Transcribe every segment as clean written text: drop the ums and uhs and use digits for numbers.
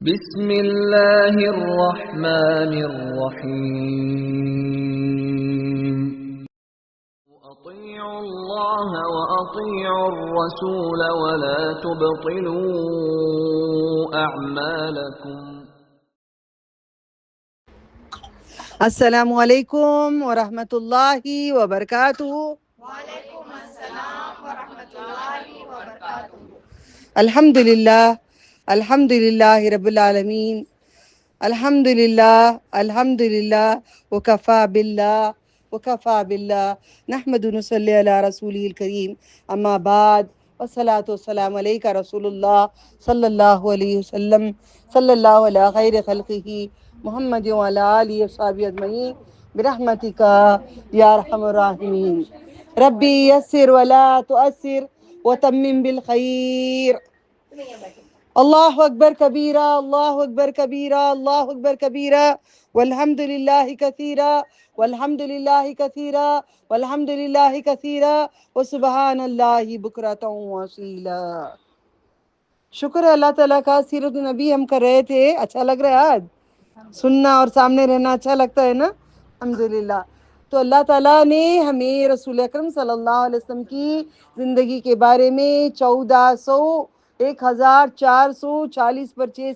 بسم اللہ الرحمن الرحیم اطیعوا اللہ واطیعوا الرسول ولا تبطلوا اعمالکم۔ السلام علیکم ورحمۃ اللہ وبرکاتہ۔ وعلیکم السلام ورحمۃ اللہ وبرکاتہ۔ الحمد للہ رب العالمین، الحمد للہ وکفا باللہ نحمد نصلی علی رسولہ الکریم، اما بعد، والصلاۃ والسلام علیک رسول اللہ صلی اللہ علیہ وسلم، صلی اللہ علی خیر خلقہ محمد وعلی آلہ وصحبہ اجمعین برحمتک یا ارحم الراحمین۔ ربی یسر ولا تؤثر وتمم بالخیر۔ اللہ اکبر کبیرہ، اللہ اکبر کبیرہ، اللہ اکبر کبیرہ، والحمد للہ کثیرہ، والحمد للہ کثیرہ، والحمد للہ کثیرہ، وسبحان اللہ بکرۃ واصیلا۔ شکر ہے اللہ تعالیٰ کا، سیرت النبی ہم کر رہے تھے، اچھا لگ رہا ہے آج سننا اور سامنے رہنا، اچھا لگتا ہے نا؟ الحمدللہ۔ تو اللہ تعالیٰ نے ہمیں رسول اکرم صلی اللہ علیہ وسلم کی زندگی کے بارے میں 1440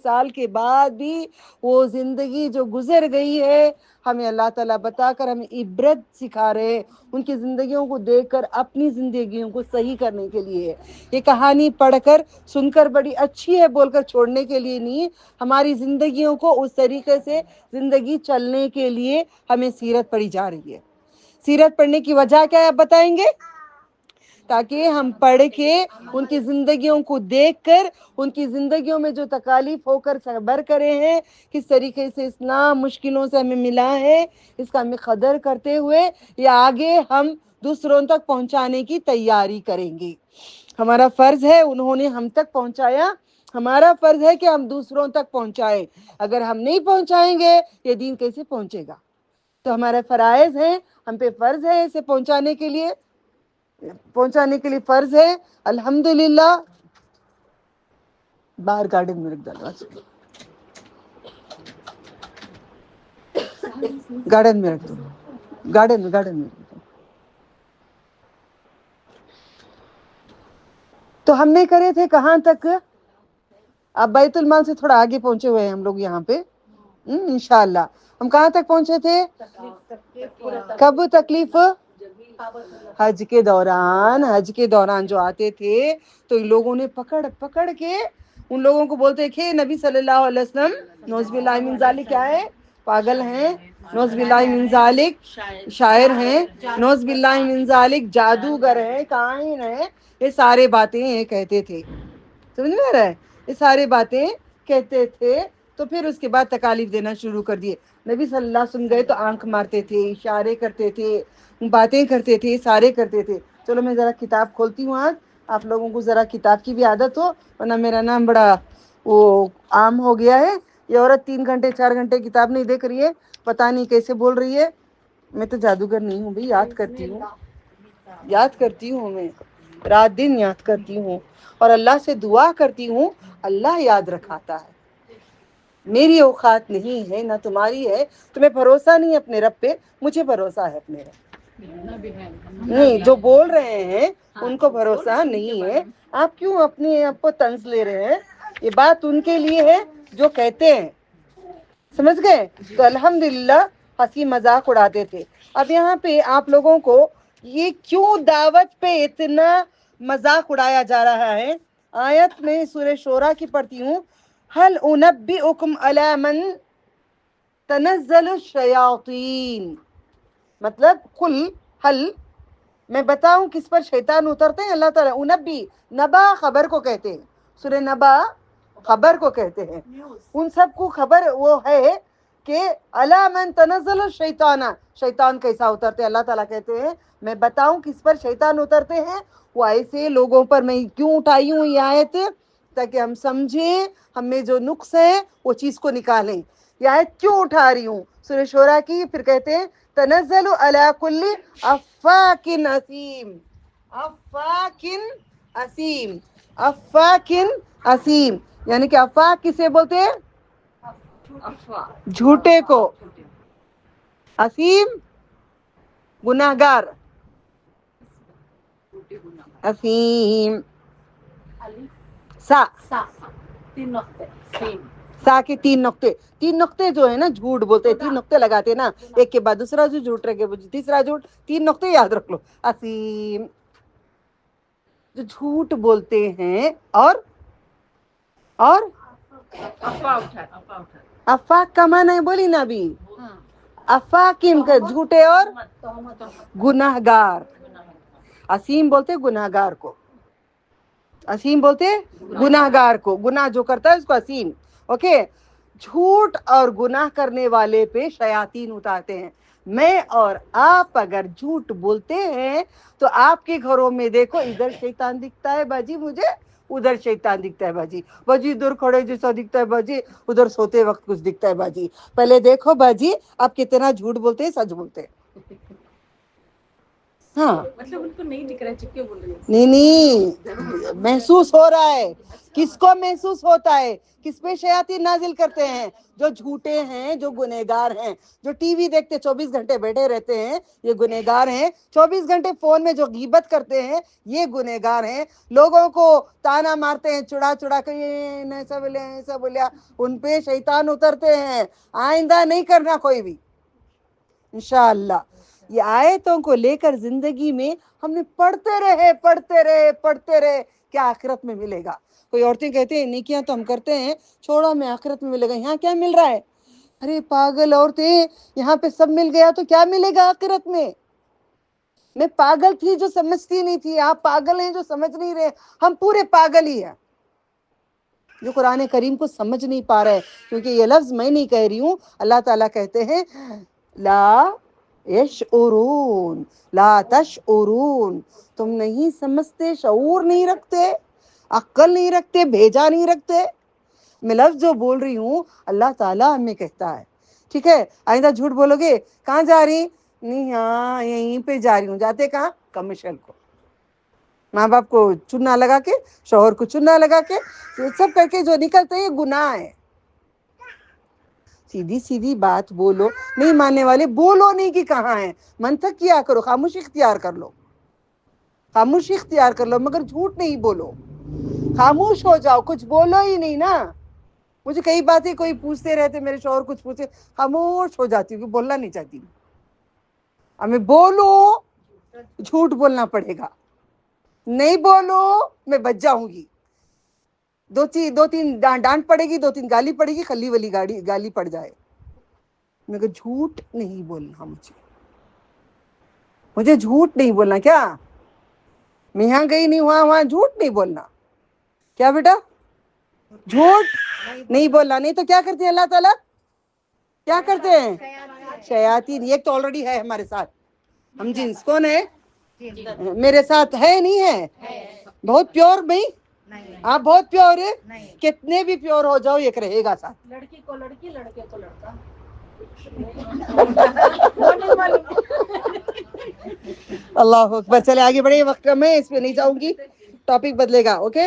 سال کے بعد بھی وہ زندگی جو گزر گئی ہے، ہمیں اللہ تعالیٰ بتا کر ہمیں عبرت سکھا رہے ہیں، ان کی زندگیوں کو دیکھ کر اپنی زندگیوں کو صحیح کرنے کے لیے۔ یہ کہانی پڑھ کر سن کر بڑی اچھی ہے بول کر چھوڑنے کے لیے نہیں، ہماری زندگیوں کو اس طریقے سے زندگی چلنے کے لیے ہمیں سیرت پڑھی جا رہی ہے۔ سیرت پڑھنے کی وجہ کیا ہے آپ بتائیں گے؟ تاکہ ہم پڑھ کے ان کی زندگیوں کو دیکھ کر ان کی زندگیوں میں جو تکالیف ہو کر صبر کرے ہیں، کس طریقے سے اسلام مشکلوں سے ہمیں ملا ہے، اس کا ہمیں قدر کرتے ہوئے یہ آگے ہم دوسروں تک پہنچانے کی تیاری کریں گے۔ ہمارا فرض ہے، انہوں نے ہم تک پہنچایا، ہمارا فرض ہے کہ ہم دوسروں تک پہنچائیں۔ اگر ہم نہیں پہنچائیں گے یہ دین کیسے پہنچے گا؟ تو ہمارے فرائض ہیں، ہم پہ فرض ہے اسے پہنچانے کے لیے فرض ہے۔ الحمدللہ۔ باہر گارڈن میں رکھ ڈالو، گارڈن میں رکھ دو، گارڈن میں رکھ دو۔ تو ہم نے کرے تھے کہاں تک؟ اب بیت المال سے تھوڑا آگے پہنچے ہوئے ہیں ہم لوگ یہاں پہ انشاءاللہ۔ ہم کہاں تک پہنچے تھے؟ کب تکلیف؟ حج کے دوران جو آتے تھے تو ان لوگوں نے پکڑ کے ان لوگوں کو بولتے کہ نبی صلی اللہ علیہ وسلم نعوذ باللہ من ذالک کیا ہے؟ پاگل ہیں، نعوذ باللہ من ذالک شاعر ہیں، نعوذ باللہ من ذالک جادوگر ہیں، کاہن ہیں، یہ سارے باتیں یہ کہتے تھے۔ سمجھ میں آ رہا ہے؟ یہ سارے باتیں کہتے تھے۔ تو پھر اس کے بعد تکالیف دینا شروع کر دیے۔ نبی صلی اللہ علیہ وسلم گئے تو آنکھ مارتے تھے، اشارے کرتے تھے، باتیں کرتے تھے، سارے کرتے تھے۔ چلو میں ذرا کتاب کھولتی ہوں آج، آپ لوگوں کو ذرا کتاب کی بھی عادت ہو، ورنہ میرا نام بڑا وہ عام ہو گیا ہے۔ یہ عورت 3 گھنٹے 4 گھنٹے کتاب نہیں دیکھ رہی ہے، پتہ نہیں کیسے بول رہی ہے۔ میں تو جادوگر نہیں ہوں بھائی، یاد کرتی ہوں میں، رات دن یاد کرتی ہوں اور اللہ سے دعا کرتی ہوں، اللہ یاد رکھاتا ہے۔ میری اوقات نہیں ہے نہ تمہاری ہے، تمہیں بھروسہ نہیں ہے اپنے رب پہ، مجھے بھروسہ ہے اپنے رب۔ نہیں، جو بول رہے ہیں ان کو بھروسہ نہیں ہے۔ آپ کیوں اپنے آپ کو طنز لے رہے ہیں؟ یہ بات ان کے لیے ہے جو کہتے ہیں، سمجھ گئے؟ تو الحمدللہ ہنسی مذاق اڑاتے تھے۔ اب یہاں پہ آپ لوگوں کو یہ کیوں دعوت پہ اتنا مذاق اڑایا جا رہا ہے؟ آیت میں سورہ شورى کی پڑھتی ہوں، هل انبئکم علی من تنزل الشیاطین، مطلب قل حل، میں بتاؤں کس پر شیطان اترتے ہیں؟ اللہ تعالیٰ انبی، نبا خبر کو کہتے ہیں، سورہ نبا خبر کو کہتے ہیں، ان سب کو خبر وہ ہے کہ علی من تنزل الشیطان، شیطان کیسا اترتے ہیں؟ اللہ تعالیٰ کہتے ہیں میں بتاؤں کس پر شیطان اترتے ہیں؟ وہ ایسے لوگوں پر میں کیوں اٹھائی ہوں یہ آیت؟ تاکہ ہم سمجھیں، ہم میں جو نقص ہے وہ چیز کو نکالیں۔ یہ آیت کیوں اٹھا رہی ہوں؟ سورہ شورى کی، پھر کہتے ہیں تنزل علی کل افاک اثیم، افاک اثیم، یعنی کہ افاک کسے بولتے ہیں؟ جھوٹے کو، اسیم گناہگار، اسیم سا، سا کے تین نقطے، تین نقطے جو ہے نا جھوٹ بولتے ہیں، تین نقطے لگاتے ہیں نا، ایک کے بعد دوسرا جو جھوٹ رکھے تیسرا جھوٹ، تین نقطے یاد رکھ لو، اسیم جو جھوٹ بولتے ہیں، اور افاق کا معنی ہے بولی نا ابھی، افاقم کا جھوٹے اور گناہگار، اسیم بولتے گناہگار کو، اسیم بولتے گناہگار کو، گناہ جو کرتا ہے اس کو اسیم، اوکے۔ جھوٹ اور گناہ کرنے والے پہ شیاطین اتارتے ہیں۔ میں اور آپ اگر جھوٹ بولتے ہیں تو آپ کے گھروں میں دیکھو ادھر شیطان دکھتا ہے باجی مجھے، ادھر شیطان دکھتا ہے باجی، باجی ادھر کھڑے جیسا دکھتا ہے باجی، ادھر سوتے وقت کچھ دکھتا ہے باجی۔ پہلے دیکھو باجی آپ کتنا جھوٹ بولتے ہیں، سچ بولتے ہیں؟ ہاں مطلب ان کو نہیں دکھ رہا چپ کے بول رہے ہیں۔ نہیں محسوس ہو رہا ہے، کس کو محسوس ہوتا ہے، کس پہ شیاطین نازل کرتے ہیں؟ جو جھوٹے ہیں، جو گنہگار ہیں، جو ٹی وی دیکھتے 24 گھنٹے بیٹھے رہتے ہیں یہ گنہگار ہیں، 24 گھنٹے فون میں جو غیبت کرتے ہیں یہ گنہگار ہیں، لوگوں کو تانا مارتے ہیں چڑا چڑا کے یہ ایسا بولیا ایسا بولیا، ان پہ شیطان اترتے ہیں۔ آئندہ نہیں کرنا کوئی بھی انشاءاللہ۔ یہ آیتوں کو لے کر زندگی میں ہم نے پڑھتے رہے کیا آخرت میں ملے گا؟ کوئی عورتیں کہتے ہیں نیکیاں تو ہم کرتے ہیں، چھوڑو ہمیں آخرت میں ملے گا، یہاں کیا مل رہا ہے؟ ارے پاگل عورتیں، یہاں پہ سب مل گیا تو کیا ملے گا آخرت میں؟ میں پاگل تھی جو سمجھتی نہیں تھی، آپ پاگل ہیں جو سمجھ نہیں رہے، ہم پورے پاگل ہی ہیں جو قرآن کریم کو سمجھ نہیں پا رہے، کیونکہ یہ لفظ میں نہیں کہہ رہی ہوں، اللہ تعالیٰ کہتے ہیں لا یشعرون، لا تشعرون، تم نہیں سمجھتے، شعور نہیں رکھتے، عقل نہیں رکھتے، بھیجا نہیں رکھتے۔ میں لفظ جو بول رہی ہوں اللہ تعالیٰ ہمیں کہتا ہے، ٹھیک ہے؟ آئندہ جھوٹ بولو گے، کہاں جا رہی؟ نہیں ہاں یہیں پہ جا رہی ہوں، جاتے کہاں؟ کمرشل کو، ماں باپ کو چنا لگا کے، شوہر کو چنا لگا کے، سب کر کے جو نکلتے ہیں یہ گناہ ہے۔ سیدھی سیدھی بات بولو، نہیں ماننے والے بولو نہیں کہ کہاں ہے، منطق کیا کرو، خاموشی اختیار کر لو، خاموشی اختیار کر لو، مگر جھوٹ نہیں بولو، خاموش ہو جاؤ، کچھ بولو ہی نہیں نا۔ مجھے کئی باتیں کوئی پوچھتے رہتے، میرے شوہر کچھ پوچھتے، خاموش ہو جاتی ہوں کہ بولنا نہیں چاہتی، ہمیں بولو جھوٹ بولنا پڑے گا، نہیں بولو میں بچ جاؤں گی، دو تین ڈانٹ پڑے گی، 2-3 گالی پڑے گی، خلی ولی گالی پڑ جائے، مگر جھوٹ نہیں بولنا، مجھے جھوٹ نہیں بولنا، کیا میں یہاں گئی نہیں وہاں جھوٹ نہیں بولنا، کیا بیٹا جھوٹ نہیں بولنا، نہیں تو کیا کرتے ہیں اللہ تعالیٰ؟ کیا کرتے ہیں؟ شیاطین، یہ تو آلریڈی ہے ہمارے ساتھ، ہم جنس کون ہے؟ میرے ساتھ ہے نہیں ہے؟ بہت پیور بھائی، آپ بہت پیور ہے، کتنے بھی پیور ہو جاؤ ایک رہے گا ساتھ، لڑکی کو لڑکی، لڑکے کو لڑکا۔ اللہ اکبر۔ چلے آگے بڑھے، وقت کم ہے، اس پہ نہیں جاؤں گی، ٹاپک بدلے گا، اوکے؟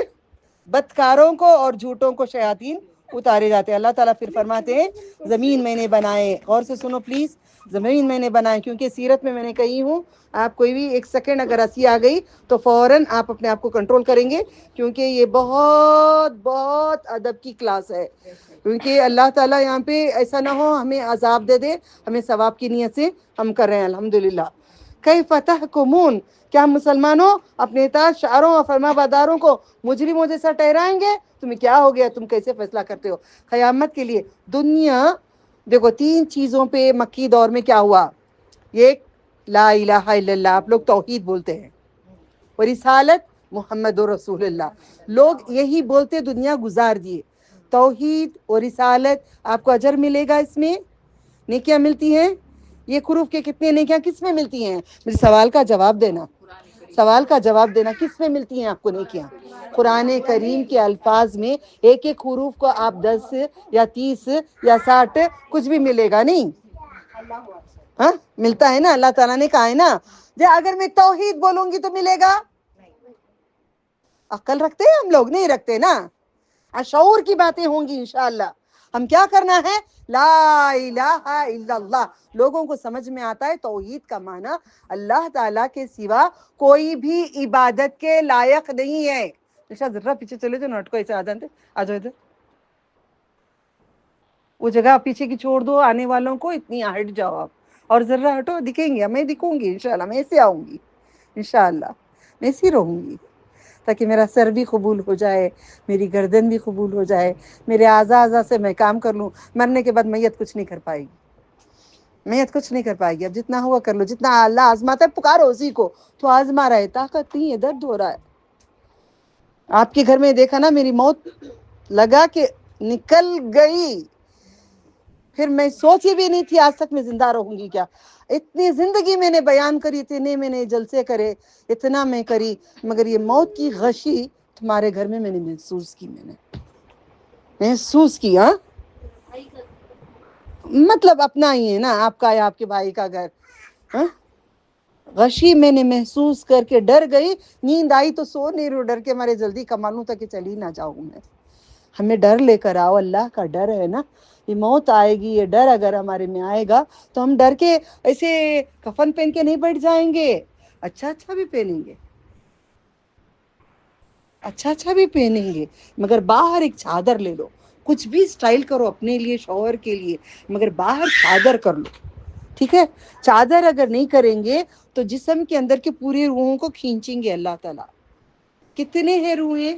بدکاروں کو اور جھوٹوں کو شیاطین اتارے جاتے ہیں۔ اللہ تعالیٰ پھر فرماتے ہیں زمین میں نے بنائے، غور سے سنو پلیز، زمین میں نے بنائے، کیونکہ سیرت میں نے کہی ہوں آپ کوئی بھی ایک سیکنڈ اگر ہنسی آ گئی تو فوراً آپ اپنے آپ کو کنٹرول کریں گے، کیونکہ یہ بہت بہت ادب کی کلاس ہے، کیونکہ اللہ تعالیٰ یہاں پہ ایسا نہ ہو ہمیں عذاب دے دے، ہمیں ثواب کی نیت سے ہم کر رہے ہیں الحمدللہ۔ کیف تحکمون، کیا مسلمانوں اپنے اطاعت شعاروں اور فرما برداروں کو مجرموں جیسا ٹھہرائیں گے؟ تمہیں کیا ہو گیا، تم کیسے فیصلہ کرتے ہو؟ قیامت کے لیے دنیا دیکھو 3 چیزوں پہ مکی دور میں کیا ہوا، ایک لا الہ الا اللہ، آپ لوگ توحید بولتے ہیں، اور رسالت محمد رسول اللہ، لوگ یہی بولتے دنیا گزار دیے، توحید اور رسالت، آپ کو اجر ملے گا، اس میں نیکیاں ملتی ہیں، یہ حروف کے کتنے نیکیاں کس میں ملتی ہیں؟ میرے سوال کا جواب دینا، سوال کا جواب دینا، کس میں ملتی ہیں آپ کو نیکیاں؟ قرآن کریم کے الفاظ میں ایک ایک حروف کو آپ 10 یا 30 یا 60 کچھ بھی ملے گا نہیں، ہاں ملتا ہے نا، اللہ تعالیٰ نے کہا ہے نا اگر میں توحید بولوں گی تو ملے گا۔ عقل رکھتے ہیں ہم لوگ؟ نہیں رکھتے نا، شعور کی باتیں ہوں گی انشاءاللہ، ہم کیا کرنا ہے؟ لا الہ الا اللہ. لوگوں کو سمجھ میں آتا ہے توحید کا معنی اللہ تعالیٰ کے سوا کوئی بھی عبادت کے لائق نہیں ہے. ذرا پیچھے چلے جو نٹ کو ایسے آ جاتے. آ جاؤ ادھر، وہ جگہ پیچھے کی چھوڑ دو، آنے والوں کو اتنی ہٹ جاؤ آپ، اور ذرا ہٹو، دکھیں گے، میں دکھوں گی انشاءاللہ، میں ایسے آؤں گی انشاءاللہ، میں ایسی رہوں گی تاکہ میرا سر بھی قبول ہو جائے، میری گردن بھی قبول ہو جائے، میرے اعضاء سے میں کام کر لوں. مرنے کے بعد میت کچھ نہیں کر پائے گی، میت کچھ نہیں کر پائے گی. اب جتنا ہوا کر لو، جتنا اللہ آزماتا ہے پکارو اسی کو، تو آزما رہا ہے، طاقت نہیں ہے، درد ہو رہا ہے. آپ کے گھر میں دیکھا نا میری موت لگا کہ نکل گئی، پھر میں سوچی بھی نہیں تھی آج تک میں زندہ رہوں گی کیا. اتنی زندگی میں نے بیان کری، اتنے میں نے جلسے کرے، اتنا میں کری، مگر یہ موت کی غشی تمہارے گھر میں نے محسوس کی، میں نے محسوس کی. ہاں مطلب اپنا ہی ہے نا، آپ کا یا آپ کے بھائی کا گھر. ہاں غشی میں نے محسوس کر کے ڈر گئی. نیند آئی تو سو نہیں رہو، ڈر کے مارے جلدی کما لوں تاکہ چلی نہ جاؤں میں. ہمیں ڈر لے کر آؤ، اللہ کا ڈر ہے نا. یہ موت آئے گی، یہ ڈر اگر ہمارے میں آئے گا تو ہم ڈر کے ایسے کفن پہن کے نہیں بیٹھ جائیں گے، اچھا بھی پہنیں گے، اچھا بھی پہنیں گے، مگر باہر ایک چادر لے لو. کچھ بھی سٹائل کرو اپنے لیے، شوہر کے لیے، مگر باہر چادر کر لو. ٹھیک ہے؟ چادر اگر نہیں کریں گے تو جسم کے اندر کے پوری روحوں کو کھینچیں گے اللہ تعالیٰ. کتنے ہیں روحیں؟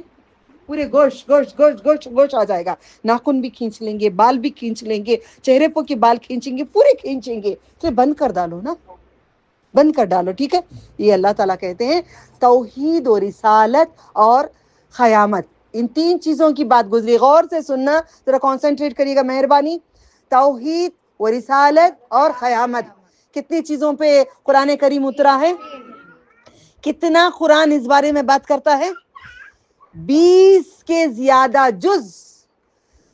پورے گوشت گوشت گوشت گوشت گوشت آ جائے گا. ناخن بھی کھینچ لیں گے، بال بھی کھینچ لیں گے، چہرے پہ کے بال کھینچیں گے، پورے کھینچیں گے. تو بند کر ڈالو نا، بند کر ڈالو. ٹھیک ہے؟ یہ اللہ تعالیٰ کہتے ہیں توحید و رسالت اور قیامت، ان تین چیزوں کی بات گزری. غور سے سننا، ذرا کانسنٹریٹ کریے گا مہربانی. توحید و رسالت اور قیامت، کتنی چیزوں پہ قرآن کریم اترا ہے؟ کتنا قرآن اس بارے میں بات کرتا ہے؟ 20 کے زیادہ جز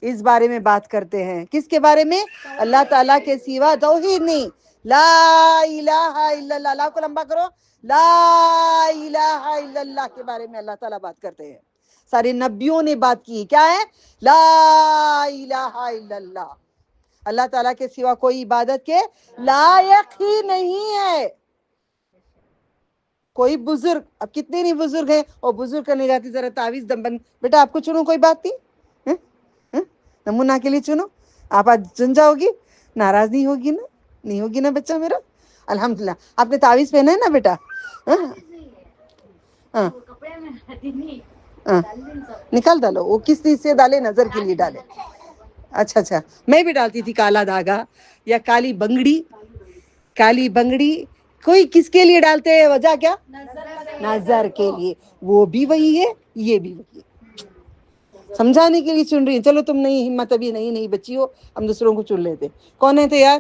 اس بارے میں بات کرتے ہیں. کس کے بارے میں؟ اللہ تعالیٰ کے سوا توحید نہیں، لا الہ الا اللہ. اللہ کو لمبا کرو. لا الہ الا اللہ کے بارے میں اللہ تعالیٰ بات کرتے ہیں. سارے نبیوں نے بات کی. کیا ہے؟ لا الہ الا اللہ. اللہ تعالیٰ کے سوا کوئی عبادت کے لائق ہی نہیں ہے. کوئی بزرگ، اب کتنے نہیں بزرگ ہیں، اور بزرگ کرنے جاتی ذرا تعویذ دم بند، بیٹا آپ کو چنو، کوئی بات نہیں، نمونہ کے لیے چنو، آپ آج چن جاؤ گی، ناراض نہیں ہوگی نا، نہیں ہوگی نا بچہ میرا؟ الحمدللہ. آپ نے تعویذ پہنا ہے نا بیٹا؟ ہاں نکال ڈالو. وہ کس چیز سے ڈالے؟ نظر کے لیے ڈالے. اچھا میں بھی ڈالتی تھی کالا دھاگا یا کالی بنگڑی. کالی بنگڑی کوئی کس کے لیے ڈالتے ہیں؟ وجہ کیا؟ نظر کے لیے. وہ بھی وہی ہے، یہ بھی وہی ہے. سمجھانے کے لیے چن رہی ہیں. چلو تم نہیں ہمت، ابھی نہیں بچی ہو، ہم دوسروں کو چن لیتے. کون ہے تیار؟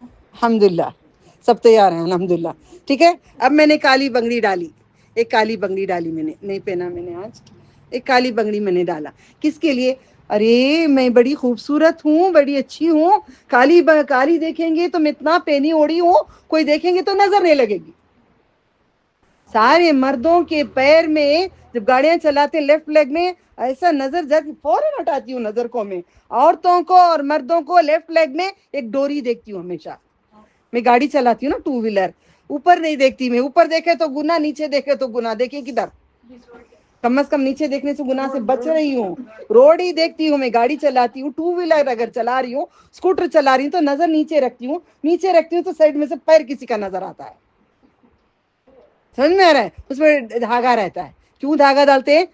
الحمدللہ سب تیار ہیں الحمدللہ. ٹھیک ہے؟ اب میں نے کالی بنگڑی ڈالی، ایک کالی بنگڑی ڈالی، میں نے نہیں پہنا، میں نے آج ایک کالی بنگڑی میں نے ڈالا. کس کے لیے؟ ارے میں بڑی خوبصورت ہوں، بڑی اچھی ہوں. کالی دیکھیں گے تو میں اتنا پہنی اوڑی ہوں، کوئی دیکھیں گے تو نظر نہیں لگے گی. سارے مردوں کے پیر میں جب گاڑیاں چلاتے لیفٹ لیگ میں ایسا نظر جاتی، فوراً ہٹاتی ہوں نظر کو میں. عورتوں کو اور مردوں کو لیفٹ لیگ میں ایک ڈوری دیکھتی ہوں ہمیشہ. میں گاڑی چلاتی ہوں نا، ٹو ویلر، اوپر نہیں دیکھتی میں. اوپر دیکھے تو گناہ، نیچے دیکھے تو گناہ. دیکھے کدھر؟ کم از کم نیچے دیکھنے سے گناہ سے بچ رہی ہوں. روڈ ہی دیکھتی ہوں میں. گاڑی چلاتی ہوں، ٹو ویلر اگر چلا رہی ہوں، اسکوٹر چلا رہی ہوں تو نظر نیچے رکھتی ہوں. نیچے رکھتی ہوں تو سائڈ میں سے پیر کسی کا نظر آتا ہے. سمجھ میں آ رہا ہے؟ اس میں دھاگا رہتا ہے. کیوں دھاگا ڈالتے ہیں؟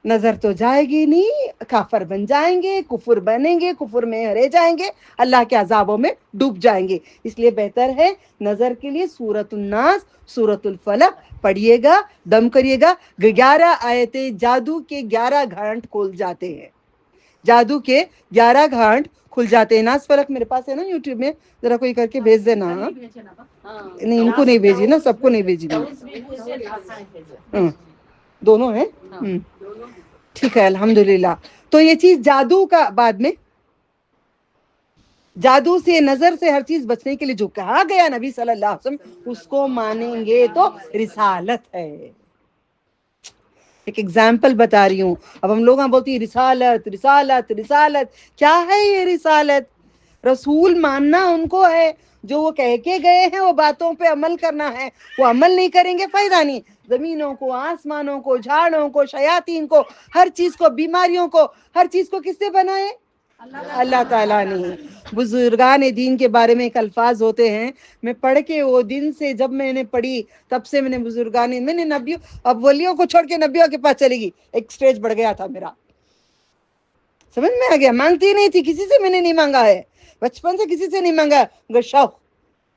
نظر تو جائے گی نہیں، کافر بن جائیں گے، کفر بنیں گے، کفر میں رہ جائیں گے، اللہ کے عذابوں میں ڈوب جائیں گے. اس لیے بہتر ہے نظر کے لیے سورۃ الناس، سورۃ الفلق پڑھیے گا، دم کریے گا. 11 آیتیں جادو کے 11 گھانٹ کھول جاتے ہیں. جادو کے 11 گھانٹ کھل جاتے ہیں. ناز فلق میرے پاس ہے نا یوٹیوب میں، ذرا کوئی کر کے بھیج دینا. نہیں ان کو نہیں بھیجی نا، سب کو نہیں بھیجی نا. دونوں ہیں. ٹھیک ہے الحمدللہ. تو یہ چیز جادو کا، بعد میں جادو سے، نظر سے، ہر چیز بچنے کے لیے جو کہا گیا نبی صلی اللہ علیہ وسلم اس کو مانیں گے تو رسالت ہے. ایک ایگزامپل بتا رہی ہوں. اب ہم لوگ بولتی ہیں رسالت رسالت رسالت. کیا ہے یہ رسالت؟ رسول ماننا ان کو ہے جو وہ کہہ کے گئے ہیں وہ باتوں پہ عمل کرنا ہے. وہ عمل نہیں کریں گے فائدہ نہیں. زمینوں کو، آسمانوں کو، جھاڑوں کو، شیاطین کو، ہر چیز کو، بیماریوں کو، ہر چیز کو کس نے بنائے؟ اللہ تعالیٰ نے. بزرگان دین کے بارے میں ایک الفاظ ہوتے ہیں، میں پڑھ کے وہ دن سے جب میں نے پڑھی تب سے میں نے میں نے نبیوں، اب ولیوں کو چھوڑ کے نبیوں کے پاس چلے گی. ایک سٹیج بڑھ گیا تھا میرا، سمجھ میں آ گیا. مانگتی نہیں تھی، کسی سے میں نے نہیں مانگا ہے، بچپن سے کسی سے نہیں مانگا. مگر شوق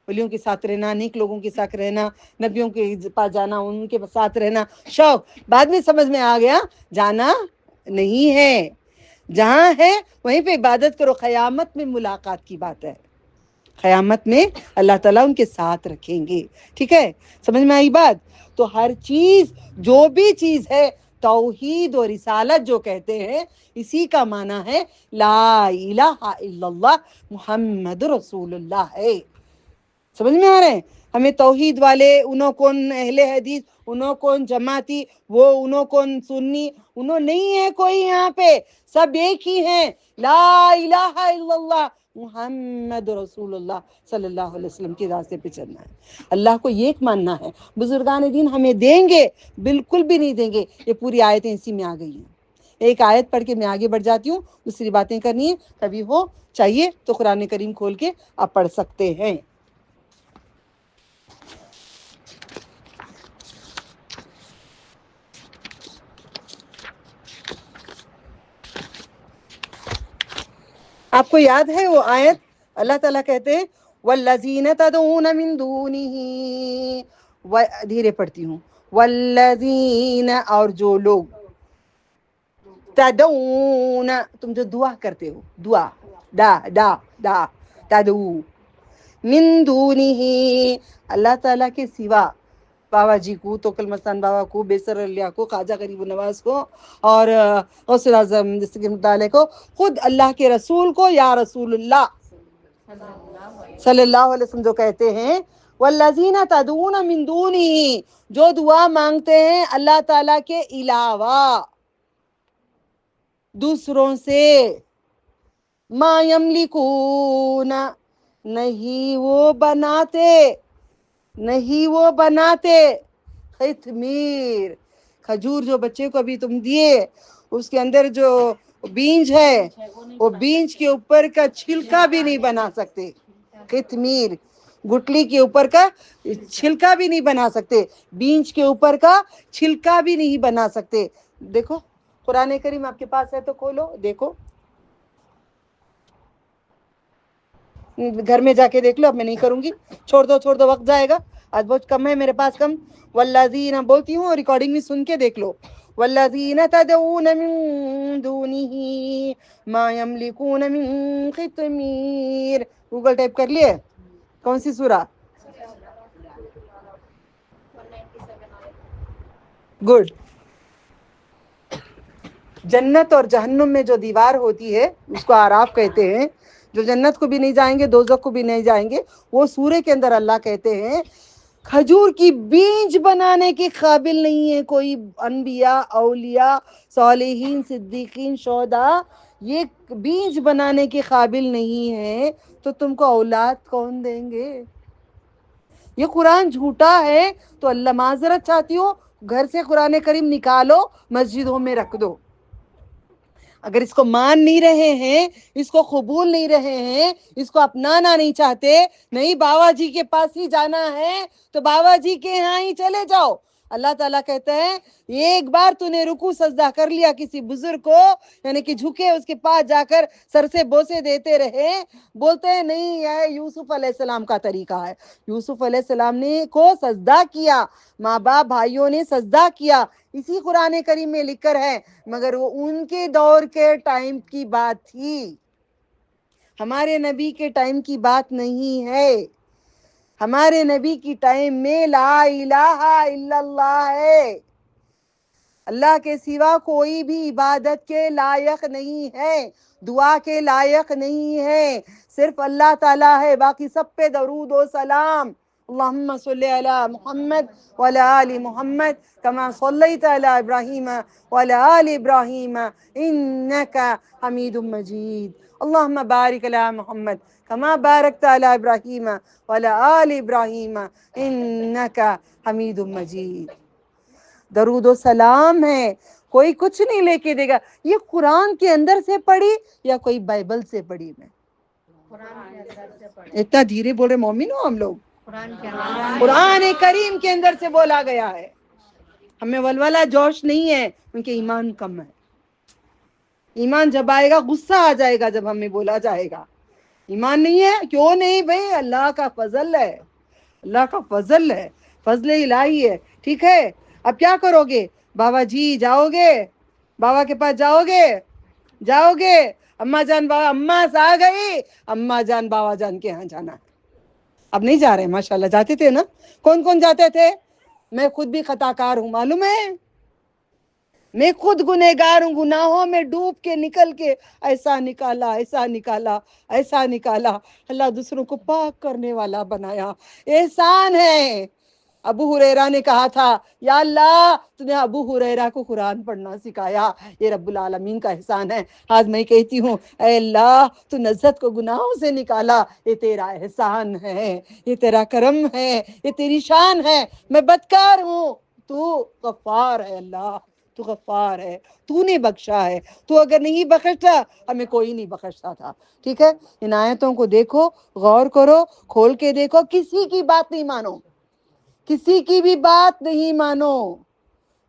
ولیوں کے ساتھ رہنا، نیک لوگوں کے ساتھ رہنا، نبیوں کے پاس جانا، ان کے ساتھ رہنا، شوق. بعد میں سمجھ میں آ گیا جانا نہیں ہے، جہاں ہے وہیں پہ عبادت کرو. قیامت میں ملاقات کی بات ہے، قیامت میں اللہ تعالیٰ ان کے ساتھ رکھیں گے. ٹھیک ہے، سمجھ میں آئی بات؟ تو ہر چیز، جو بھی چیز ہے، توحید و رسالت جو کہتے ہیں، اسی کا معنی ہے لا الہ الا اللہ محمد رسول اللہ ہے. سمجھ میں آ رہے ہیں؟ ہمیں توحید والے، انہوں کون اہل حدیث، انہوں کون جماعتی، وہ انہوں کون سنی، انہوں نہیں ہے کوئی یہاں پہ. سب ایک ہی ہیں، لا الہ الا اللہ محمد رسول اللہ صلی اللہ علیہ وسلم کے راستے پہ چلنا ہے. اللہ کو ایک ماننا ہے. بزرگان دین ہمیں دیں گے؟ بالکل بھی نہیں دیں گے. یہ پوری آیتیں اسی میں آ گئی ہیں. ایک آیت پڑھ کے میں آگے بڑھ جاتی ہوں، دوسری باتیں کرنی ہے، کبھی ہو چاہیے تو قرآن کریم کھول کے آپ پڑھ سکتے ہیں. آپ کو یاد ہے وہ آیت؟ اللہ تعالیٰ کہتے ہیں والذین تدعون من دونہ، دھیرے پڑھتی ہوں، والذین، اور جو لوگ، تدعون، تم جو دعا کرتے ہو، دعا، دا دا دا، تدعو، من دونہ، اللہ تعالیٰ کے سوا، بابا جی کو، توکل مستان بابا کو، بیسر اللہ کو، خواجہ غریب نواز کو، اور غوث اعظم جیسے مطالعے کو، خود اللہ کے رسول کو، یا رسول اللہ صلی اللہ علیہ وسلم جو کہتے ہیں والذین تدعون من دونہ، جو دعا مانگتے ہیں اللہ تعالیٰ کے علاوہ دوسروں سے، ما یملکون، نہیں وہ بناتے خطمیر، کھجور جو بچے کو ابھی تم دیے، اس کے اندر جو بیج ہے، وہ بیج کے اوپر کا چھلکا بھی نہیں بنا سکتے. خطمیر، گٹلی کے اوپر کا چھلکا بھی نہیں بنا سکتے، بیج کے اوپر کا چھلکا بھی نہیں بنا سکتے. دیکھو قرآن کریم آپ کے پاس ہے تو کھولو دیکھو، گھر میں جا کے دیکھ لو. اب میں نہیں کروں گی، چھوڑ دو، وقت جائے گا، آج بہت کم ہے میرے پاس، کم. والذین بولتی ہوں، ریکارڈنگ میں سن کے دیکھ لو. والذین تدعون من دونہ ما یملکون من خطمیر. گوگل ٹائپ کر لیے؟ کون سی سورہ؟ گڈ. جنت اور جہنم میں جو دیوار ہوتی ہے اس کو آراف کہتے ہیں. جو جنت کو بھی نہیں جائیں گے، دوزخ کو بھی نہیں جائیں گے، وہ سورے کے اندر اللہ کہتے ہیں کھجور کی بیج بنانے کے قابل نہیں ہے کوئی. انبیاء، اولیاء، صالحین، صدیقین، شہداء یہ بیج بنانے کے قابل نہیں ہے، تو تم کو اولاد کون دیں گے؟ یہ قرآن جھوٹا ہے. تو اللہ معذرت چاہتی ہو، گھر سے قرآن کریم نکالو، مسجدوں میں رکھ دو. اگر اس کو مان نہیں رہے ہیں، اس کو قبول نہیں رہے ہیں، اس کو اپنانا نہیں چاہتے، نہیں بابا جی کے پاس ہی جانا ہے تو بابا جی کے یہاں ہی چلے جاؤ. اللہ تعالیٰ کہتا ہے ایک بار تو نے رکوع سجدہ کر لیا کسی بزرگ کو، یعنی کہ جھکے اس کے پاس جا کر سر سے بوسے دیتے رہے، بولتے ہیں نہیں یہ یوسف علیہ السلام کا طریقہ ہے. یوسف علیہ السلام نے کو سجدہ کیا، ماں باپ بھائیوں نے سجدہ کیا، اسی قرآن کریم میں لکھ کر ہے، مگر وہ ان کے دور کے ٹائم کی بات تھی، ہمارے نبی کے ٹائم کی بات نہیں ہے. ہمارے نبی کی ٹائم میں لا الہ الا اللہ ہے. اللہ کے سوا کوئی بھی عبادت کے لائق نہیں ہے، دعا کے لائق نہیں ہے، صرف اللہ تعالیٰ ہے. باقی سب پہ درود و سلام. اللهم صل على محمد وعلى آل محمد كما صليت على إبراهيم وعلى آل إبراهيم إنك حميد مجيد اللهم بارك على محمد كما باركت على إبراهيم وعلى آل إبراهيم إنك حميد مجيد. درود و سلام ہے, کوئی کچھ نہیں لے کے دے گا. یہ قرآن کے اندر سے پڑھی یا کوئی بائبل سے پڑھی؟ میں اتنا دھیرے بول رہے مومن ہو ہم لوگ. قرآن کریم کے اندر سے بولا گیا ہے. ہمیں ولولہ جوش نہیں ہے, ان کے ایمان کم ہے. ایمان جب آئے گا غصہ آ جائے گا جب ہمیں بولا جائے گا. ایمان نہیں ہے, کیوں نہیں بھائی؟ اللہ کا فضل ہے, اللہ کا فضل ہے, فضل الہی ہے. ٹھیک ہے, اب کیا کرو گے؟ بابا جی جاؤ گے, بابا کے پاس جاؤ گے, جاؤ گے. اماں جان بابا اماں آ گئی, اماں جان بابا جان کے یہاں جانا ہے. اب نہیں جا رہے, ماشاءاللہ جاتے تھے نا. کون کون جاتے تھے؟ میں خود بھی خطا کار ہوں, معلوم ہے. میں خود گنہگار ہوں, گناہوں میں ڈوب کے نکل کے ایسا نکالا, ایسا نکالا, ایسا نکالا. اللہ دوسروں کو پاک کرنے والا بنایا, احسان ہے. ابو ہریرہ نے کہا تھا, یا اللہ تو نے ابو ہریرہ کو قرآن پڑھنا سکھایا, یہ رب العالمین کا احسان ہے. آج میں کہتی ہوں, اے اللہ تو نزت کو گناہوں سے نکالا, یہ تیرا احسان ہے, یہ تیرا کرم ہے, یہ تیری شان ہے. میں بدکار ہوں, تو غفار ہے. اللہ تو غفار ہے, تو نے بخشا ہے. تو اگر نہیں بخشتا ہمیں کوئی نہیں بخشتا تھا. ٹھیک ہے, ان آیتوں کو دیکھو, غور کرو, کھول کے دیکھو. کسی کی بات نہیں مانو, کسی کی بھی بات نہیں مانو.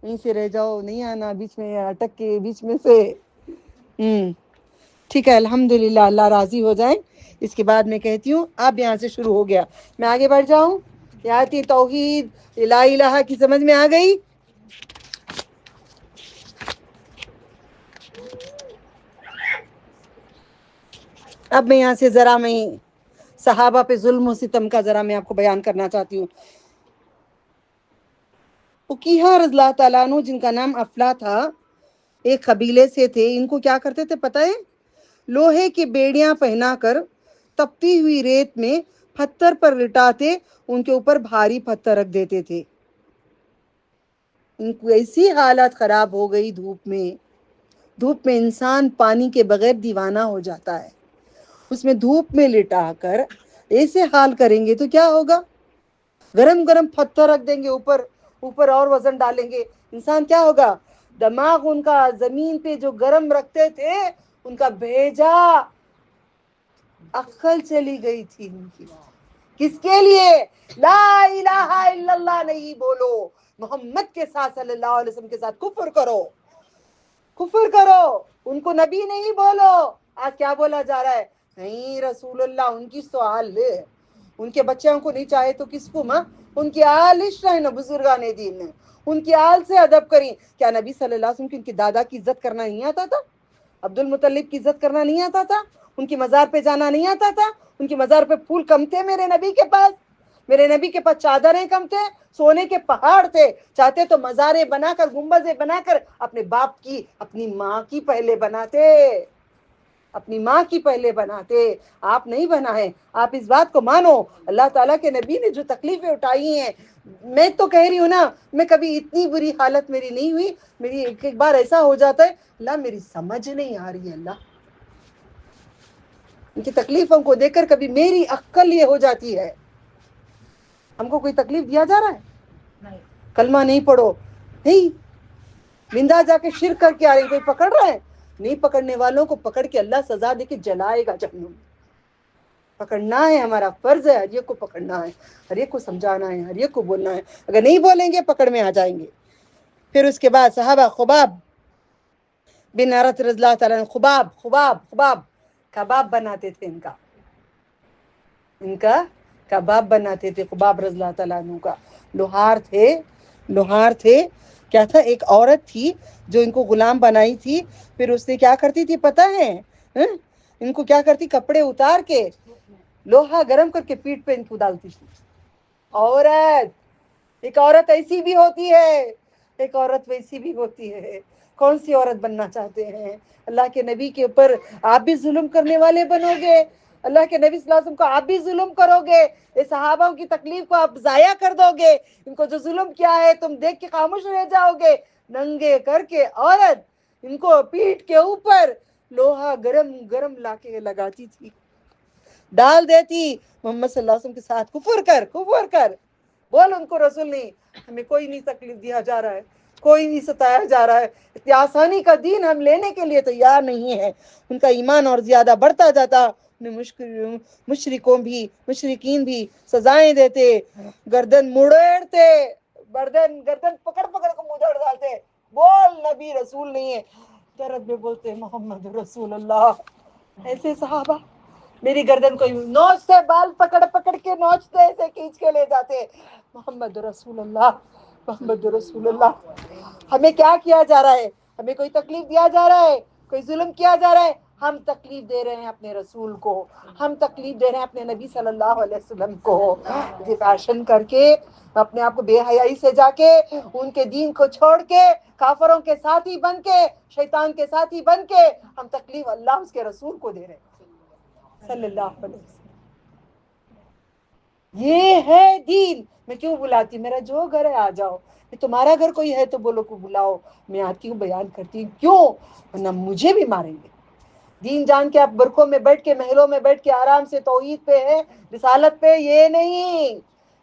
یہیں سے رہ جاؤ, نہیں آنا بیچ میں, اٹک کے بیچ میں سے. ٹھیک ہے, الحمدللہ, اللہ راضی ہو جائیں. اس کے بعد میں کہتی ہوں, اب یہاں سے شروع ہو گیا, میں آگے بڑھ جاؤں. آیت توحید لا الہ کی سمجھ میں آ گئی؟ اب میں یہاں سے ذرا میں صحابہ پہ ظلم و ستم کا ذرا میں آپ کو بیان کرنا چاہتی ہوں. اکیہا رضی اللہ تعالیٰ عنہ, جن کا نام افلا تھا, ایک قبیلے سے تھے. ان کو کیا کرتے تھے پتہ ہے؟ لوہے کی بیڑیاں پہنا کر تپتی ہوئی ریت میں پتھر پر لٹاتے, ان کے اوپر بھاری پتھر رکھ دیتے تھے. ان کو ایسی حالت خراب ہو گئی, دھوپ میں انسان پانی کے بغیر دیوانہ ہو جاتا ہے. اس میں دھوپ میں لٹا کر ایسے حال کریں گے تو کیا ہوگا؟ گرم گرم پتھر رکھ دیں گے اوپر اور وزن ڈالیں گے, انسان کیا ہوگا؟ دماغ ان کا زمین پہ جو گرم رکھتے تھے, ان کا بھیجا عقل چلی گئی تھی ان کی. کس کے لیے؟ لا الہ الا اللہ نہیں بولو, محمد کے ساتھ صلی اللہ علیہ وسلم کے ساتھ کفر کرو, کفر کرو. ان کو نبی نہیں بولو. آج کیا بولا جا رہا ہے؟ نہیں رسول اللہ ان کی سوال ہے, ان کے بچوں کو نہیں چاہے تو کس کو؟ ماں ان کی آل عشرہ ہے نا, بزرگان دین نے ان کی آل سے ادب کریں. کیا نبی صلی اللہ علیہ وسلم کی ان کے دادا کی عزت کرنا نہیں آتا تھا؟ عبد المطلب کی عزت کرنا نہیں آتا تھا؟ ان کی مزار پہ جانا نہیں آتا تھا؟ ان کی مزار پہ پھول کم تھے میرے نبی کے پاس؟ میرے نبی کے پاس چادریں کم تھے, سونے کے پہاڑ تھے. چاہتے تو مزاریں بنا کر, گنبدیں بنا کر اپنے باپ کی, اپنی ماں کی پہلے بناتے, اپنی ماں کی پہلے بناتے. آپ نہیں بنائے. آپ اس بات کو مانو, اللہ تعالیٰ کے نبی نے جو تکلیفیں اٹھائی ہیں, میں تو کہہ رہی ہوں نا, میں کبھی اتنی بری حالت میری نہیں ہوئی. میری ایک بار ایسا ہو جاتا ہے, اللہ میری سمجھ نہیں آ رہی ہے, اللہ ان کی تکلیفوں کو دیکھ کر کبھی میری عقل یہ ہو جاتی ہے. ہم کو کوئی تکلیف دیا جا رہا ہے؟ کلمہ نہیں پڑھو, نہیں بندہ جا کے شرک کر کے آ رہی, کوئی پکڑ رہا ہے؟ نہیں. پکڑنے والوں کو پکڑ کے اللہ سزا دے کے جلائے گا جہنم میں. پکڑنا ہے, ہمارا فرض ہے, ہر ایک کو پکڑنا ہے, ہر ایک کو سمجھانا ہے, ہر ایک کو بولنا ہے. اگر نہیں بولیں گے پکڑ میں آ جائیں گے. پھر اس کے بعد صحابہ, خباب بن عرت رضی اللہ تعالیٰ, خباب کباب بناتے تھے. ان کا کباب بناتے تھے. خباب رضی اللہ تعالیٰ عنہ کا لوہار تھے. کیا تھا, ایک عورت تھی جو ان کو غلام بنائی تھی. پھر اس نے کیا کرتی تھی پتہ ہے؟ ان کو کیا کرتی, کپڑے اتار کے لوہا گرم کر کے پیٹھ پہ ان کو ڈالتی تھی. ایک عورت ایسی بھی ہوتی ہے, ایک عورت ویسی بھی ہوتی ہے. کون سی عورت بننا چاہتے ہیں؟ اللہ کے نبی کے اوپر آپ بھی ظلم کرنے والے بنو گے؟ اللہ کے نبی صلی اللہ علیہ وسلم کو آپ بھی ظلم کرو گے, یہ صحابہ کی تکلیف کو آپ ضائع کر دو گے, ان کو جو ظلم کیا ہے تم دیکھ کے خاموش رہ جاؤ گے. ننگے کر کے عورت ان کو پیٹھ کے اوپر لوہا گرم گرم لا کے لگاتی تھی, ڈال دیتی محمد صلی اللہ علیہ وسلم کے ساتھ. کفر کر بول ان کو رسول نہیں, ہمیں کوئی نہیں تکلیف دیا جا رہا ہے, کوئی نہیں ستایا جا رہا ہے, اتنی آسانی کا دین ہم لینے کے لیے تیار نہیں ہے. ان کا ایمان اور زیادہ بڑھتا جاتا. مشرکین بھی سزائیں دیتے, گردن مڑیڑتے, گردن پکڑ کو مدڑ ڈالتے. بول نبی رسول نہیں ہے, درد میں بولتے محمد رسول اللہ. ایسے صحابہ میری گردن کو نوچتے, بال پکڑ کے نوچتے, ایسے کھینچ کے لے جاتے. محمد رسول اللہ, محمد رسول اللہ. ہمیں کیا جا رہا ہے؟ ہمیں کوئی تکلیف دیا جا رہا ہے, کوئی ظلم کیا جا رہا ہے؟ ہم تکلیف دے رہے ہیں اپنے رسول کو, ہم تکلیف دے رہے ہیں اپنے نبی صلی اللہ علیہ وسلم کو. فیشن کر کے اپنے آپ کو بے حیائی سے جا کے ان کے دین کو چھوڑ کے کافروں کے ساتھی بن کے شیطان کے ساتھی بن کے ہم تکلیف اللہ اس کے رسول کو دے رہے ہیں صلی اللہ علیہ وسلم. یہ ہے دین. میں کیوں بلاتی, میرا جو گھر ہے آ جاؤ, تمہارا گھر کوئی ہے تو بولو کو بلاؤ, میں آتی ہوں بیان کرتی ہوں. کیوں؟ ورنہ مجھے بھی ماریں گے. دین جان کے آپ برقوں میں بیٹھ کے محلوں میں بیٹھ کے آرام سے توحید پہ ہے, رسالت پہ, یہ نہیں.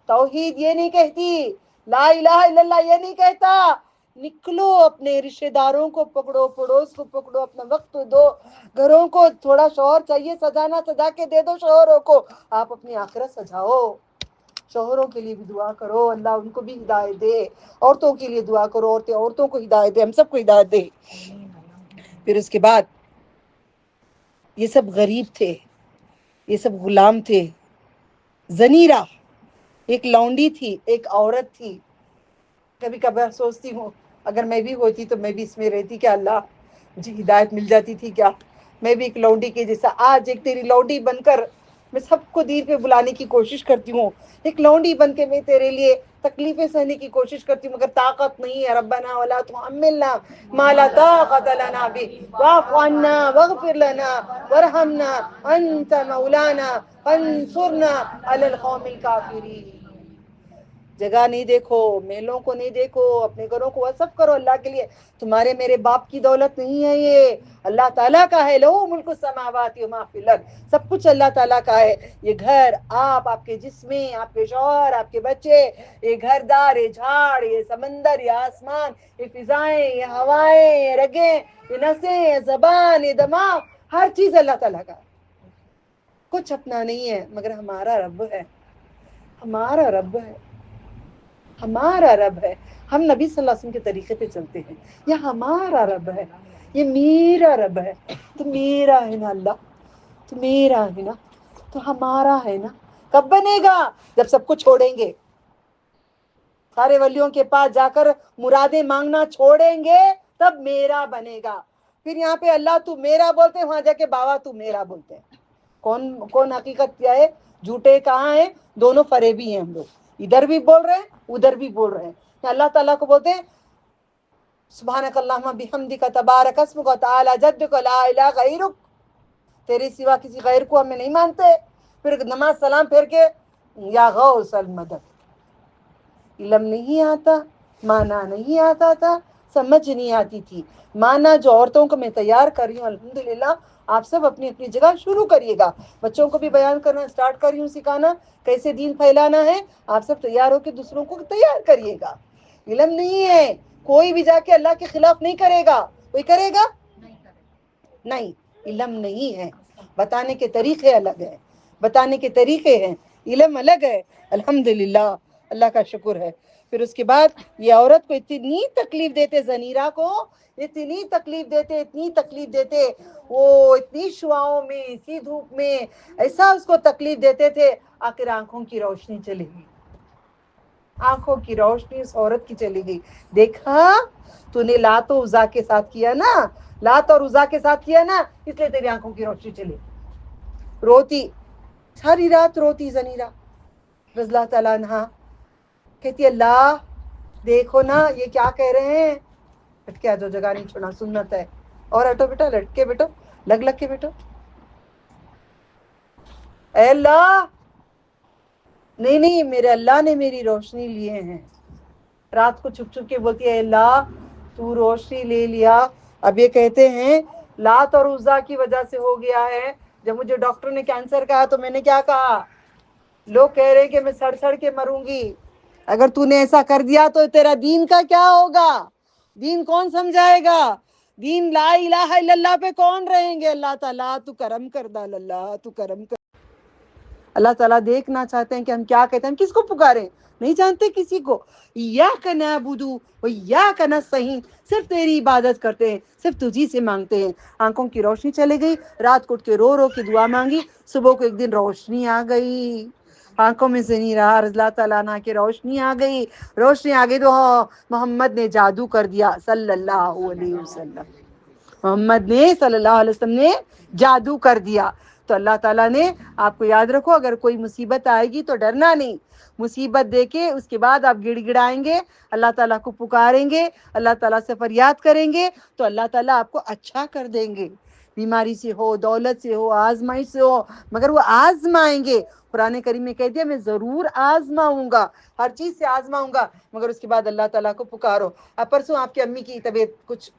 توحید یہ نہیں کہتی, لا الہ الا اللہ یہ نہیں کہتا. نکلو, اپنے رشتہ داروں کو پکڑو, پڑوس کو پکڑو, اپنا وقت دو. گھروں کو تھوڑا شوہر چاہیے سجانا, سجا کے دے دو شوہروں کو. آپ اپنی آخرت سجاؤ. شوہروں کے لیے بھی دعا کرو, اللہ ان کو بھی ہدایت دے. عورتوں کے لیے دعا کرو, عورتوں کو ہدایت دے, ہم سب کو ہدایت دے. پھر اس کے بعد یہ سب غریب تھے, یہ سب غلام تھے. زنیرہ ایک لونڈی تھی, ایک عورت تھی. کبھی کبھار سوچتی ہوں اگر میں بھی ہوتی تو میں بھی اس میں رہتی کیا, اللہ مجھے ہدایت مل جاتی تھی کیا, میں بھی ایک لونڈی کے جیسا. آج ایک تیری لونڈی بن کر میں سب کو دین پہ بلانے کی کوشش کرتی ہوں. ایک لونڈی بن کے میں تیرے لیے تکلیفیں سہنے کی کوشش کرتی ہوں, مگر طاقت نہیں ہے. ربنا ولا تحملنا ما لا طاقت لنا به واعف عنا واغفر لنا وارحمنا انت مولانا فانصرنا على القوم الكافرين. جگہ نہیں دیکھو, میلوں کو نہیں دیکھو, اپنے گھروں کو وصف کرو اللہ کے لیے. تمہارے میرے باپ کی دولت نہیں ہے, یہ اللہ تعالیٰ کا ہے. لہو ملک السماوات وما فی الارض, سب کچھ اللہ تعالیٰ کا ہے. یہ گھر, آپ کے جسمیں, آپ کے شوہر, آپ کے بچے, یہ گھر دار, یہ جھاڑ, یہ سمندر, یہ آسمان, یہ فضائیں, یہ ہوائیں, یہ رگیں, یہ نسیں, یہ زبان, یہ دماغ, ہر چیز اللہ تعالیٰ کا. کچھ اپنا نہیں ہے, مگر ہمارا رب ہے, ہمارا رب ہے, ہمارا رب ہے. ہم نبی صلی اللہ علیہ وسلم کے طریقے پہ چلتے ہیں. یہ ہمارا رب ہے, یہ میرا رب ہے. تو میرا ہے نا اللہ, تو میرا ہے نا, تو ہمارا ہے نا. کب بنے گا؟ جب سب کو چھوڑیں گے, سارے ولیوں کے پاس جا کر مرادیں مانگنا چھوڑیں گے, تب میرا بنے گا. پھر یہاں پہ اللہ تو میرا بولتے ہیں, وہاں جا کے بابا تو میرا بولتے ہیں. کون حقیقت کیا ہے, جھوٹے کہاں ہیں؟ دونوں فریبی ہیں ہم لوگ, ادھر بھی بول رہے ہیں ادھر بھی بول رہے ہیں. اللہ تعالیٰ کو بولتے ہیں سبحانک اللہم بحمدک تبارک اسمک وتعالی جدک لا الہ غیرک, تیرے سوا کسی غیر کو ہمیں نہیں مانتے. پھر نماز سلام پھیر کے یا غوث المدد. علم نہیں آتا, مانا نہیں آتا تھا, سمجھ نہیں آتی تھی. مانا جو عورتوں کو میں تیار کر رہی ہوں, الحمدللہ آپ سب اپنی اپنی جگہ شروع کریے گا. بچوں کو بھی بیان کرنا سٹارٹ کر رہی ہوں, سکھانا کیسے دین پھیلانا ہے. آپ سب تیار ہو کے دوسروں کو تیار کریے گا. علم نہیں ہے, کوئی بھی جا کے اللہ کے خلاف نہیں کرے گا. کوئی کرے گا؟ نہیں. علم نہیں ہے, بتانے کے طریقے الگ ہیں, بتانے کے طریقے ہیں, علم الگ ہے. الحمدللہ, اللہ کا شکر ہے. پھر اس کے بعد یہ عورت کو اتنی تکلیف دیتے, زنیرہ کو اتنی تکلیف دیتے, اتنی تکلیف دیتے, وہ اتنی شعاؤں میں, اسی دھوپ میں ایسا اس کو تکلیف دیتے تھے. آخر آنکھوں کی روشنی چلی گئی, آنکھوں کی روشنی اس عورت کی چلی گئی. دیکھا تو نے لات و عزا کے ساتھ کیا نا, لات اور عزا کے ساتھ کیا نا, اس لیے تیری آنکھوں کی روشنی چلی. روتی, ساری رات روتی زنیرہ رضی اللہ تعالیٰ عنہا. کہتی اللہ دیکھو نا یہ کیا کہہ رہے ہیں. ہٹ کے آ جاؤ, جگہ نہیں چھوڑنا, سنت ہے. اور ہٹو بیٹا, لٹ کے بیٹو, لگ کے بیٹو. اے اللہ نہیں میرے اللہ نے میری روشنی لیے ہیں. رات کو چھپ چھپ کے بولتی ہے اے اللہ تو روشنی لے لیا. اب یہ کہتے ہیں لات اور عزا کی وجہ سے ہو گیا ہے. جب مجھے ڈاکٹر نے کینسر کہا تو میں نے کیا کہا؟ لوگ کہہ رہے کہ میں سڑ سڑ کے مروں گی. اگر تو نے ایسا کر دیا تو تیرا دین کا کیا ہوگا؟ دین کون سمجھائے گا؟ دین لا الہ الا اللہ پہ کون رہیں گے؟ اللہ تعالیٰ تو کرم کر دال. اللہ تو کرم کر. اللہ تعالیٰ دیکھنا چاہتے ہیں کہ ہم کیا کہتے ہیں, ہم کس کو پکاریں. نہیں جانتے کسی کو. ایاک نعبد و ایاک نستعین, صرف تیری عبادت کرتے ہیں, صرف تجھی سے مانگتے ہیں. آنکھوں کی روشنی چلے گئی, رات کو اٹھ کے رو رو کے دعا مانگی, صبح کو ایک دن روشنی آ گئی, آنکھوں میں سے نہیں رہا, اللہ تعالیٰ نے کہ روشنی آ گئی. روشنی آ گئی تو محمد نے جادو کر دیا صلی اللہ علیہ وسلم. محمد نے صلی اللہ علیہ وسلم نے جادو کر دیا. تو اللہ تعالیٰ نے آپ کو یاد رکھو, اگر کوئی مصیبت آئے گی تو ڈرنا نہیں. مصیبت دے کے اس کے بعد آپ گڑ گڑائیں گے, اللہ تعالیٰ کو پکاریں گے, اللہ تعالیٰ سے فریاد کریں گے تو اللہ تعالیٰ آپ کو اچھا کر دیں گے. بیماری سے ہو, دولت سے ہو, آزمائش سے ہو, مگر وہ آزمائیں گے. قرآن کریم میں کہہ دیا میں ضرور آزماؤں گا, ہر چیز سے آزماؤں گا, مگر اس کے بعد اللہ تعالیٰ کو پکارو. اب پرسوں آپ کی امی کی طبیعت کچھ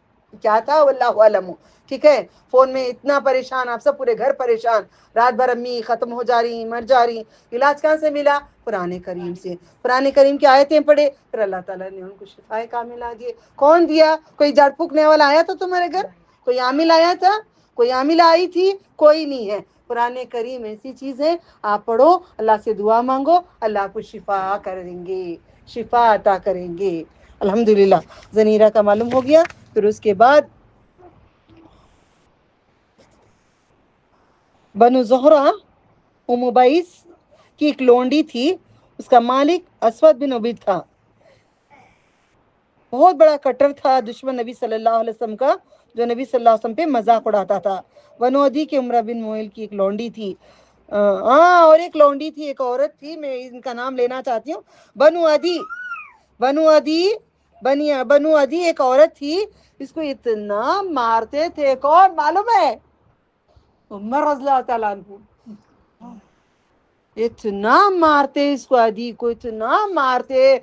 کیا تھا واللہ علم, ٹھیک ہے, فون میں اتنا پریشان, آپ سب پورے گھر پریشان, رات بھر امی ختم ہو جا رہی, مر جا رہی. علاج کہاں سے ملا؟ قرآن کریم سے. قرآن کریم کی آیتیں پڑھے, پھر اللہ تعالیٰ نے ان کو شفائے کاملہ دیے. کون دیا؟ کوئی جھاڑ پھونکنے والا آیا تھا تمہارے گھر؟ کوئی عامل آیا تھا؟ کوئی عامل آئی تھی؟ کوئی نہیں ہے. قرآن کریم ایسی چیز ہے, آپ پڑھو, اللہ سے دعا مانگو, اللہ آپ کو شفا کریں گے, شفا عطا کریں گے. الحمدللہ. زنیرہ کا معلوم ہو گیا. پھر اس کے بعد بنو زہرہ مبعیث کی ایک لونڈی تھی, اس کا مالک اسود بن عبید تھا. بہت بڑا کٹر تھا, دشمن نبی صلی اللہ علیہ وسلم کا, جو نبی صلی اللہ علیہ وسلم پہ مذاق اڑاتا تھا. بنو عدی کے عمرہ بن موئل کی ایک لونڈی تھی. اور ایک لونڈی تھی, ایک عورت تھی, میں ان کا نام لینا چاہتی ہوں. بنو عدی ایک عورت تھی, اس کو اتنا مارتے تھے. کون معلوم ہے؟ عمر رضی اللہ تعالیٰ عنہ. اتنا مارتے اس کو, عدی کو اتنا مارتے,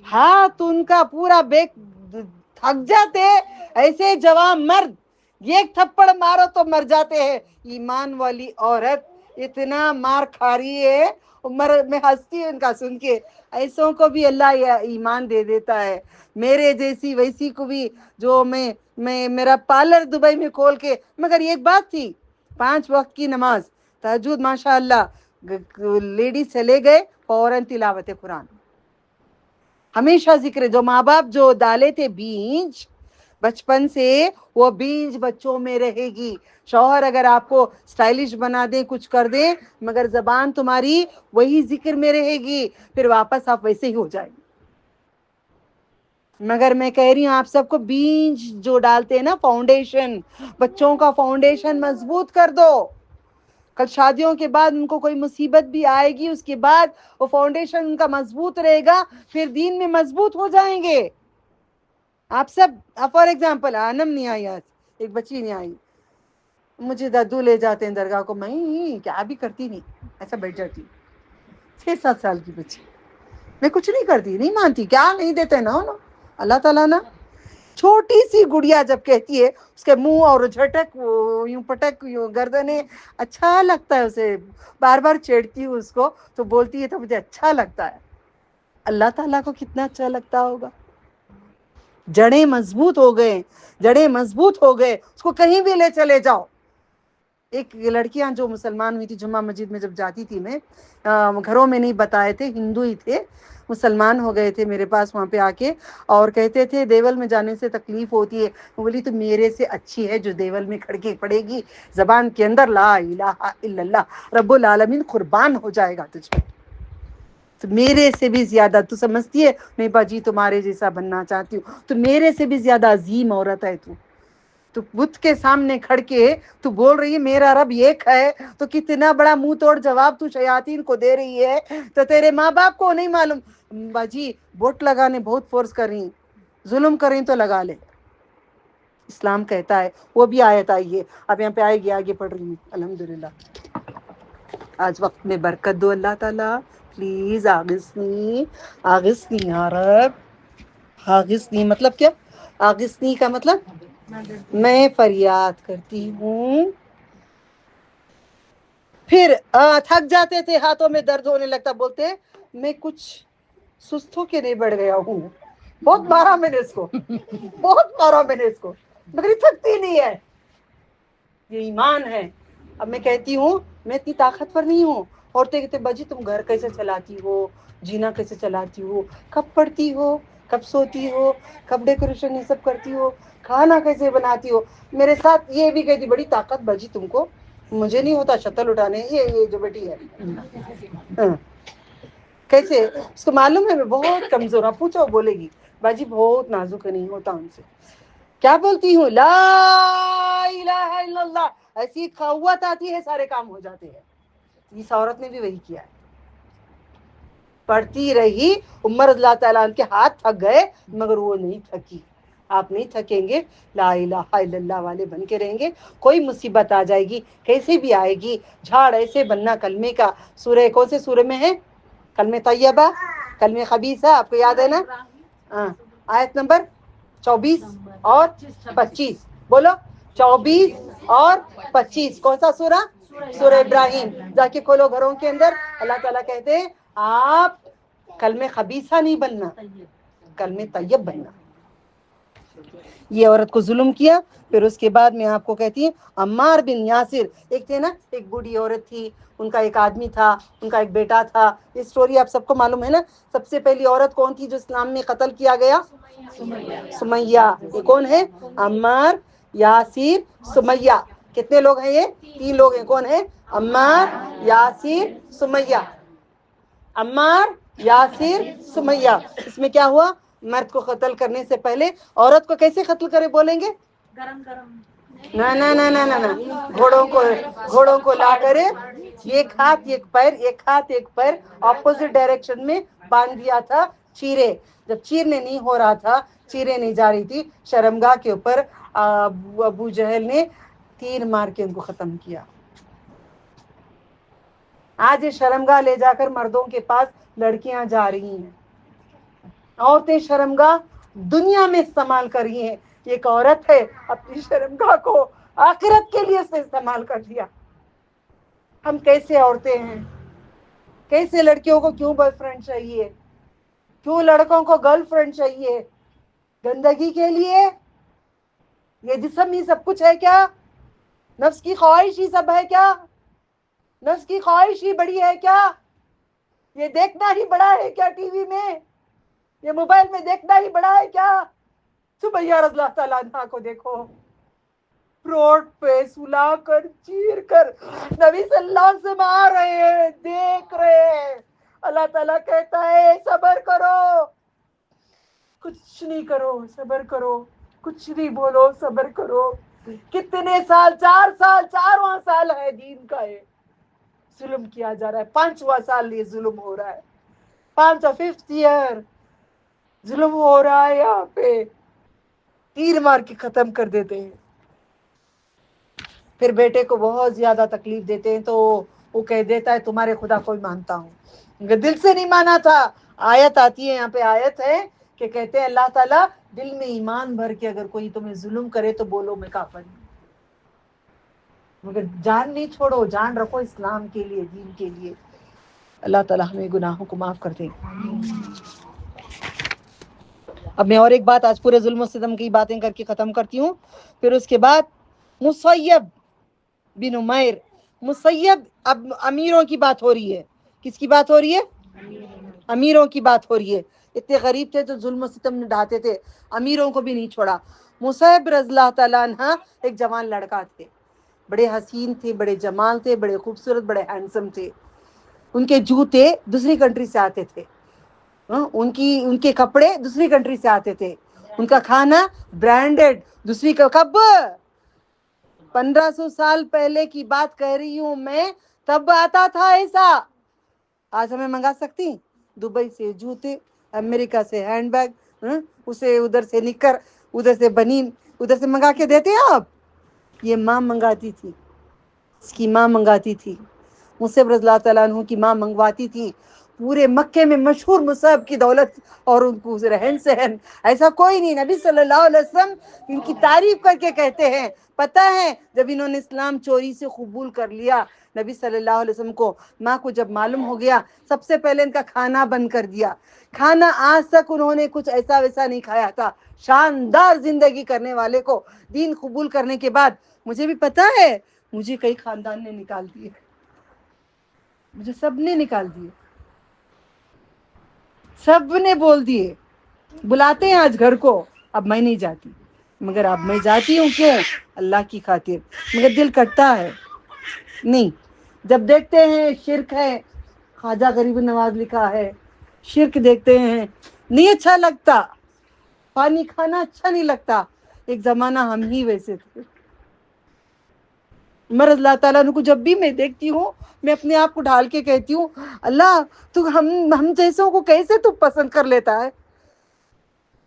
ہاتھ ان کا پورا بیک تھک جاتے. ایسے جوان مرد ایک تھپڑ مارو تو مر جاتے ہیں. ایمان والی عورت اتنا مار کھا رہی ہے. عمر میں ہنستی ان کا سن کے, ایسوں کو بھی اللہ ایمان دے دیتا ہے. میرے جیسی ویسی کو بھی, جو میں میرا پارلر دبئی میں کھول کے, مگر ایک بات تھی, 5 وقت کی نماز, تہجد, ماشاء اللہ, لیڈیز چلے گئے فوراً تلاوت قرآن, ہمیشہ ذکر. جو ماں باپ جو ڈالے تھے بیج بچپن سے, وہ بیج بچوں میں رہے گی. شوہر اگر آپ کو سٹائلش بنا دیں, کچھ کر دیں, مگر زبان تمہاری وہی ذکر میں رہے گی, پھر واپس آپ ویسے ہی ہو جائیں گے. مگر میں کہہ رہی ہوں آپ سب کو, بیج جو ڈالتے ہیں نا, فاؤنڈیشن, بچوں کا فاؤنڈیشن مضبوط کر دو. کل شادیوں کے بعد ان کو کوئی مصیبت بھی آئے گی, اس کے بعد وہ فاؤنڈیشن ان کا مضبوط رہے گا, پھر دین میں مضبوط ہو جائیں گے. آپ سب, فار ایگزامپل, آنم نہیں آئی, آج ایک بچی نہیں آئی, مجھے دادو لے جاتے ہیں درگاہ کو, میں کیا بھی کرتی نہیں, ایسا بیٹھ جاتی. 6-7 سال کی بچی, میں کچھ نہیں کرتی, نہیں مانتی, کیا نہیں دیتے نا اللہ تعالیٰ نا. چھوٹی سی گڑیا جب کہتی ہے, اس کے منہ اور جھٹک, یوں پٹک, یوں گردنے, اچھا لگتا ہے اسے. بار بار چھیڑتی ہوں اس کو, تو بولتی ہے تو مجھے اچھا لگتا ہے. اللہ تعالیٰ کو کتنا اچھا لگتا ہوگا. جڑیں مضبوط ہو گئے, جڑیں مضبوط ہو گئے, اس کو کہیں بھی لے چلے جاؤ. ایک لڑکیاں جو مسلمان ہوئی تھی, جمعہ مسجد میں جب جاتی تھی میں, گھروں میں نہیں بتائے تھے, ہندو ہی تھے, مسلمان ہو گئے تھے میرے پاس وہاں پہ آ کے, اور کہتے تھے دیول میں جانے سے تکلیف ہوتی ہے. میں بولی تو میرے سے اچھی ہے جو دیول میں کھڑ کے پڑے گی, زبان کے اندر لا الہ الا اللہ, رب العالمین قربان ہو جائے گا تجھ پہ. تو میرے سے بھی زیادہ تو سمجھتی ہے, نہیں باجی تمہارے جیسا بننا چاہتی ہوں, تو میرے سے بھی زیادہ عظیم عورت ہے تو بت کے سامنے کھڑ کے تو بول رہی ہے میرا رب ایک ہے, تو کتنا بڑا منہ توڑ جواب تو شیاطین کو دے رہی ہے. تو تیرے ماں باپ کو نہیں معلوم, باجی ووٹ لگانے بہت فورس کر رہی, ظلم کریں تو لگا لے. اسلام کہتا ہے, وہ بھی آیت آئی ہے, اب یہاں پہ آئے گی, آگے پڑھ رہی ہوں. الحمدللہ. آج وقت میں برکت دو اللہ تعالیٰ، پلیز آغثنی، آغثنی یا رب، آغثنی مطلب کیا؟ آغثنی کا مطلب میں فریاد کرتی ہوں. پھر تھک جاتے تھے، ہاتھوں میں درد ہونے لگتا، بولتے میں کچھ سست ہو کے نہیں بڑھ گیا ہوں، بہت مارا میں نے اس کو، بہت مارا میں نے اس کو، مگر یہ تھکتی نہیں ہے. یہ ایمان ہے. اب میں کہتی ہوں میں اتنی طاقتور نہیں ہوں. عورتیں کہتے باجی تم گھر کیسے چلاتی ہو، جینا کیسے چلاتی ہو، کب پڑھتی ہو، کب سوتی ہو، کب ڈیکوریشن یہ سب کرتی ہو، کھانا کیسے بناتی ہو. میرے ساتھ یہ بھی کہتی بڑی طاقت باجی تم کو، مجھے نہیں ہوتا شتل اٹھانے. یہ جو بیٹی ہے ہاں. کیسے اس کو معلوم ہے میں بہت کمزور ہوں. پوچھو بولے گی باجی بہت نازک ہے، نہیں ہوتا ان سے. کیا بولتی ہوں؟ لا الہ الا اللہ. ایسی قوت آتی ہے سارے کام ہو جاتے ہیں. اس عورت نے بھی وہی کیا ہے، پڑھتی رہی. عمر رضی اللہ تعالیٰ عنہ کے ہاتھ تھک گئے مگر وہ نہیں تھکی. آپ نہیں تھکیں گے، لا الہ الا اللہ والے بن کے رہیں گے. کوئی مصیبت آ جائے گی کیسے بھی آئے گی، جھاڑ ایسے بننا. کلمے کا سورہ کون سے سورہ میں ہے؟ کلمہ طیبہ، کلمہ خبیثہ، آپ کو یاد ہے نا؟ ہاں. آیت نمبر 24 اور 25 بولو. 24 اور 25 کون سا سورہ؟ سورہ ابراہیم. جا کے کھولو گھروں کے اندر. اللہ تعالیٰ کہتے ہیں آپ کلمہ خبیثہ نہیں بننا، کلمہ طیب بننا. یہ عورت کو ظلم کیا. پھر اس کے بعد میں آپ کو کہتی ہوں عمار بن یاسر. ایک تھے نا، ایک بوڑھی عورت تھی، ان کا ایک آدمی تھا، ان کا ایک بیٹا تھا. یہ سٹوری آپ سب کو معلوم ہے نا. سب سے پہلی عورت کون تھی جو اسلام میں قتل کیا گیا؟ سمیہ. یہ کون ہے؟ عمار، یاسر، سمیہ. کتنے لوگ ہیں یہ؟ 3 لوگ ہیں. کون ہے؟ عمار، یاسر، سمیہ. عمار، یاسر، سمیہ. اس میں کیا ہوا؟ مرد کو قتل کرنے سے پہلے عورت کو کیسے قتل کرے بولیں گے؟ گرم گرم نہ نہ نہ نہ نہ گھوڑوں کو لا کر ایک ہاتھ ایک پیر، ایک ہاتھ ایک پیر اپوزٹ ڈائریکشن میں باندھ دیا تھا. چیرے جب چیرنے نہیں ہو رہا تھا، چیرے نہیں جا رہی تھی، شرمگاہ کے اوپر ابو جہل نے تیر مار کے ان کو ختم کیا. آج یہ شرمگاہ لے جا کر مردوں کے پاس لڑکیاں جا رہی ہیں. عورتیں شرمگاہ دنیا میں استعمال کر رہی ہیں. ایک عورت ہے اپنی شرمگاہ کو آخرت کے لیے سے استعمال کر دیا. ہم کیسے عورتیں ہیں؟ کیسے لڑکیوں کو کیوں بوائے فرینڈ چاہیے؟ کیوں لڑکوں کو گرل فرینڈ چاہیے؟ گندگی کے لیے؟ یہ جسم ہی سب کچھ ہے کیا؟ نفس کی خواہش ہی سب ہے کیا؟ نفس کی خواہش ہی بڑی ہے کیا؟ یہ دیکھنا ہی بڑا ہے کیا ٹی وی میں؟ یہ موبائل میں دیکھنا ہی بڑا ہے کیا؟ سمیہ رضی اللہ تعالیٰ عنہا کو دیکھو، روڈ پہ سلا کر چیر کر نبی صلی اللہ علیہ وسلم آ رہے ہیں، دیکھ رہے ہیں. اللہ تعالیٰ کہتا ہے صبر کرو، کچھ نہیں کرو، صبر کرو، کچھ نہیں بولو، صبر کرو. کتنے سال؟ 4 سال، 4واں سال ہے دین کا. ہے ظلم کیا جا رہا ہے. 5واں سال یہ ظلم ہو رہا ہے. 5th ایئر ظلم ہو رہا ہے. یہاں پہ تیر مار کے ختم کر دیتے ہیں. پھر بیٹے کو بہت زیادہ تکلیف دیتے ہیں تو وہ کہہ دیتا ہے تمہارے خدا کو مانتا ہوں. دل سے نہیں مانا تھا. آیت آتی ہے، یہاں پہ آیت ہے کہ کہتے ہیں اللہ تعالیٰ دل میں ایمان بھر کے اگر کوئی تمہیں ظلم کرے تو بولو میں کافر ہوں، مگر جان نہیں چھوڑو، جان رکھو اسلام کے لیے، دین کے لیے. اللہ تعالیٰ ہمیں گناہوں کو معاف کر دے. اب میں اور ایک بات آج پورے ظلم و ستم کی باتیں کر کے ختم کرتی ہوں. پھر اس کے بعد مصیب بن عمیر. مصیب، اب امیروں کی بات ہو رہی ہے. کس کی بات ہو رہی ہے؟ امیروں کی بات ہو رہی ہے. اتنے غریب تھے تو ظلم و ستم ڈھاتے تھے، امیروں کو بھی نہیں چھوڑا. مصیب رضی اللہ تعالیٰ عنہ ایک جوان لڑکا تھے، بڑے حسین تھے، بڑے جمال تھے، بڑے خوبصورت، بڑے ہینڈسم تھے. ان کے جوتے دوسری کنٹری سے آتے تھے، ان کے کپڑے دوسری کنٹری سے آتے تھے، ان کا کھانا برانڈڈ دوسری کا. کب؟ 1500 سال پہلے کی بات کہہ رہی ہوں میں، تب آتا تھا ایسا. آج ہمیں منگا سکتی؟ دبئی سے جوتے، امریکہ سے ہینڈ بیگ، اسے ادھر سے نکر، ادھر سے بنین، ادھر سے منگا کے دیتے ہیں آپ. یہ ماں منگاتی تھی، اس کی ماں منگاتی تھی. مصعب رضی اللہ تعالیٰ عنہ کی ماں منگواتی تھی پورے مکے میں مشہور مصعب کی دولت اور ان کو رہن سہن ایسا کوئی نہیں. نبی صلی اللہ علیہ وسلم ان کی تعریف کر کے کہتے ہیں. پتہ ہے جب انہوں نے اسلام چوری سے قبول کر لیا نبی صلی اللہ علیہ وسلم کو ماں کو جب معلوم ہو گیا سب سے پہلے ان کا کھانا بند کر دیا. کھانا آج تک انہوں نے کچھ ایسا ویسا نہیں کھایا تھا. شاندار زندگی کرنے والے کو دین قبول کرنے کے بعد مجھے بھی پتا ہے مجھے کئی خاندان نے نکال دیے, مجھے سب نے نکال دیے, سب نے بول دیے بلاتے ہیں آج گھر کو اب میں نہیں جاتی, مگر اب میں جاتی ہوں کیوں اللہ کی خاطر, مگر دل کٹتا ہے نہیں جب دیکھتے ہیں شرک ہے. خواجہ غریب نواز لکھا ہے شرک دیکھتے ہیں نہیں اچھا لگتا, پانی کھانا اچھا نہیں لگتا. ایک زمانہ ہم ہی ویسے تھے. عمر رضی اللہ تعالیٰ عنہ کو جب بھی میں دیکھتی ہوں میں اپنے آپ کو ڈھال کے کہتی ہوں اللہ تو ہم جیسوں کو کیسے تو پسند کر لیتا ہے,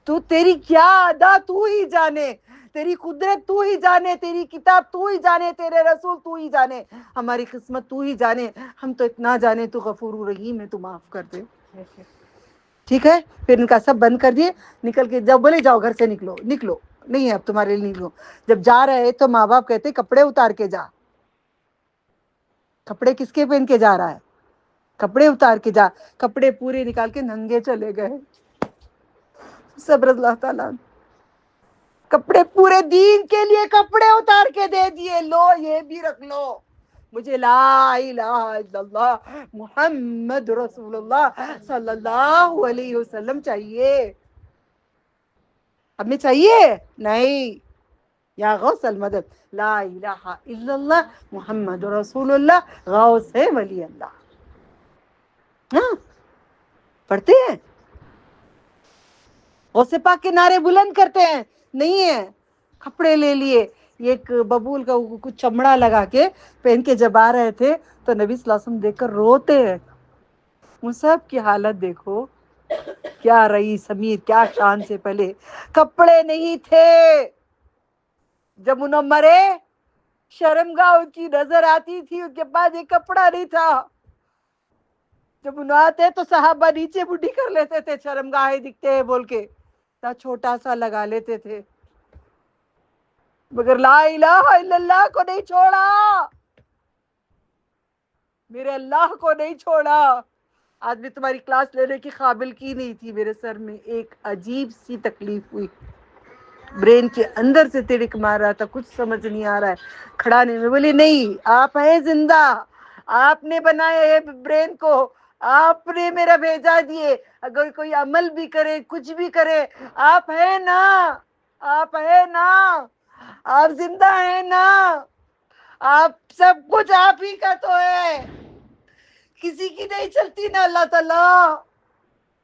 تو تیری کیا ادا تو ہی جانے, تیری قدرت تو ہی جانے, تیری کتاب تو ہی جانے, تیرے رسول تو ہی جانے, ہماری قسمت تو ہی جانے. ہم تو اتنا جانے تو غفور رحیم ہے, تو معاف کر دے. ٹھیک ہے پھر ان کا سب بند کر دیے. نکل کے جب بولے جاؤ گھر سے نکلو, نکلو نہیں ہے اب تمہارے لیے نکلو. جب جا رہے تو ماں باپ کہتے کپڑے اتار کے جا. کپڑے کس کے پہن کے جا رہا ہے, کپڑے اتار کے جا. کپڑے پورے نکال کے ننگے چلے گئے. صبر اللہ تعالیٰ کپڑے پورے دین کے لیے کپڑے اتار کے دے دیے, لو یہ بھی رکھ لو, مجھے لا الہ الا اللہ محمد رسول اللہ صلی اللہ علیہ وسلم چاہیے. اب میں چاہیے نہیں, یا غوث المدد لا الہ الا اللہ محمد رسول اللہ غوث ہے ولی اللہ. ہاں پڑھتے ہیں غوث پاک کے نعرے بلند کرتے ہیں نہیں ہے. کپڑے لے لیے, ایک ببول کا کچھ چمڑا لگا کے پہن کے جب آ رہے تھے تو نبی صلی اللہ علیہ وسلم دیکھ کر روتے ہیں. مصعب کی حالت دیکھو کیا رہی, سمیر کیا شان سے پہلے کپڑے نہیں تھے. جب انہوں مرے شرمگاہ ان کی نظر آتی تھی, ان کے پاس ایک کپڑا نہیں تھا. جب انہوں آتے تو صحابہ نیچے بڈھی کر لیتے تھے, شرمگاہ دکھتے ہیں بول کے چھوٹا سا لگا لیتے تھے, مگر لا الہ الا اللہ کو نہیں چھوڑا, میرے اللہ کو نہیں چھوڑا. آج بھی تمہاری کلاس لینے کی قابل کی نہیں تھی. میرے سر میں ایک عجیب سی تکلیف ہوئی, برین کے اندر سے تڑک مار رہا تھا, کچھ سمجھ نہیں آ رہا ہے. کھڑا نہیں, میں بولی نہیں آپ ہیں زندہ, آپ نے بنایا ہے برین کو, آپ نے میرا بھیجا دیے. اگر کوئی عمل بھی کرے کچھ بھی کرے آپ ہیں نا, آپ ہیں نا, آپ زندہ ہیں نا, آپ سب کچھ آپ ہی کا تو ہے. کسی کی نہیں چلتی نا اللہ تعالیٰ,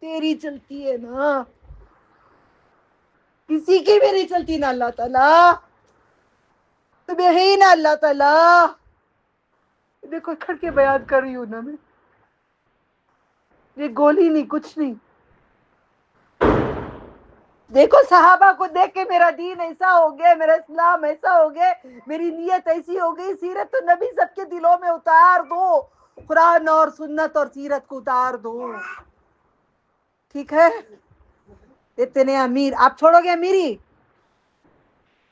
تیری چلتی ہے نا, کسی کی بھی نہیں چلتی نا اللہ تعالیٰ, تمہیں ہی نا اللہ تعالیٰ. دیکھو کھڑ کے بیان کر رہی ہوں نا میں, یہ گولی نہیں کچھ نہیں. دیکھو صحابہ کو دیکھ کے میرا دین ایسا ہو گیا, میرا اسلام ایسا ہو گیا, میری نیت ایسی ہو گئی. سیرت تو نبی سب کے دلوں میں اتار دو, قرآن اور سنت اور سیرت کو اتار دو. ٹھیک ہے اتنے امیر آپ چھوڑو گے امیری,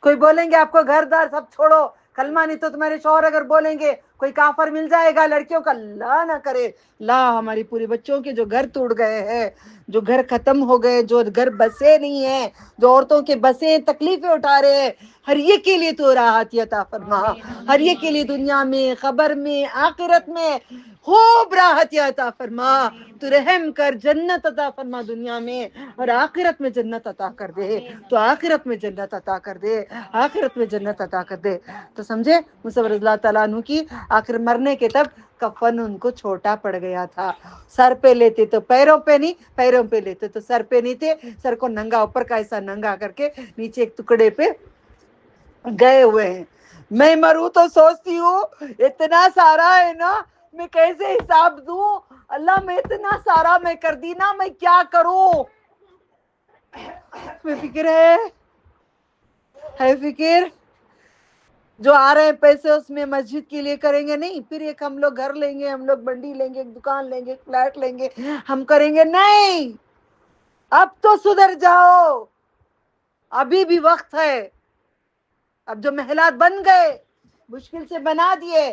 کوئی بولیں گے آپ کو گھر دار سب چھوڑو, کلمہ نہیں تو تمہارے شوہر اگر بولیں گے کوئی کافر مل جائے گا لڑکیوں کا, اللہ نہ کرے. لا ہماری پوری بچوں کے جو گھر ٹوٹ گئے ہیں, جو گھر ختم ہو گئے, جو گھر بسے نہیں ہیں, جو عورتوں کے بسے تکلیفیں اٹھا رہے ہیں, ہر ایک کے لیے تو راحت عطا فرما, ہر ایک کے لیے دنیا میں خبر میں آخرت میں خوب راحت عطا فرما. تو رحم کر جنت عطا فرما دنیا میں, اور آخرت میں جنت عطا کر دے, تو آخرت میں جنت عطا کر دے, آخرت میں جنت عطا کر دے. تو سمجھے مصعب رضی اللہ تعالیٰ عنہ کی آخر مرنے کے تب کفن ان کو چھوٹا پڑ گیا تھا. سر پہ لیتے تو پیروں پہ نہیں, پیروں پہ لیتے تو سر پہ نہیں تھے. سر کو ننگا اوپر کا ایسا ننگا کر کے نیچے ایک ٹکڑے پہ گئے ہوئے ہیں. میں مروں تو سوچتی ہوں اتنا سارا ہے نا, میں کیسے حساب دوں اللہ, میں اتنا سارا میں کر دی نا, میں کیا کروں. میں فکر ہے فکر جو آ رہے ہیں پیسے اس میں مسجد کے لیے کریں گے نہیں، پھر ایک ہم لوگ گھر لیں گے، ہم لوگ بنڈی لیں گے، ایک دکان لیں گے، ایک فلیٹ لیں گے، ہم کریں گے نہیں. اب تو سدھر جاؤ، ابھی بھی وقت ہے. اب جو محلات بن گئے مشکل سے بنا دیے،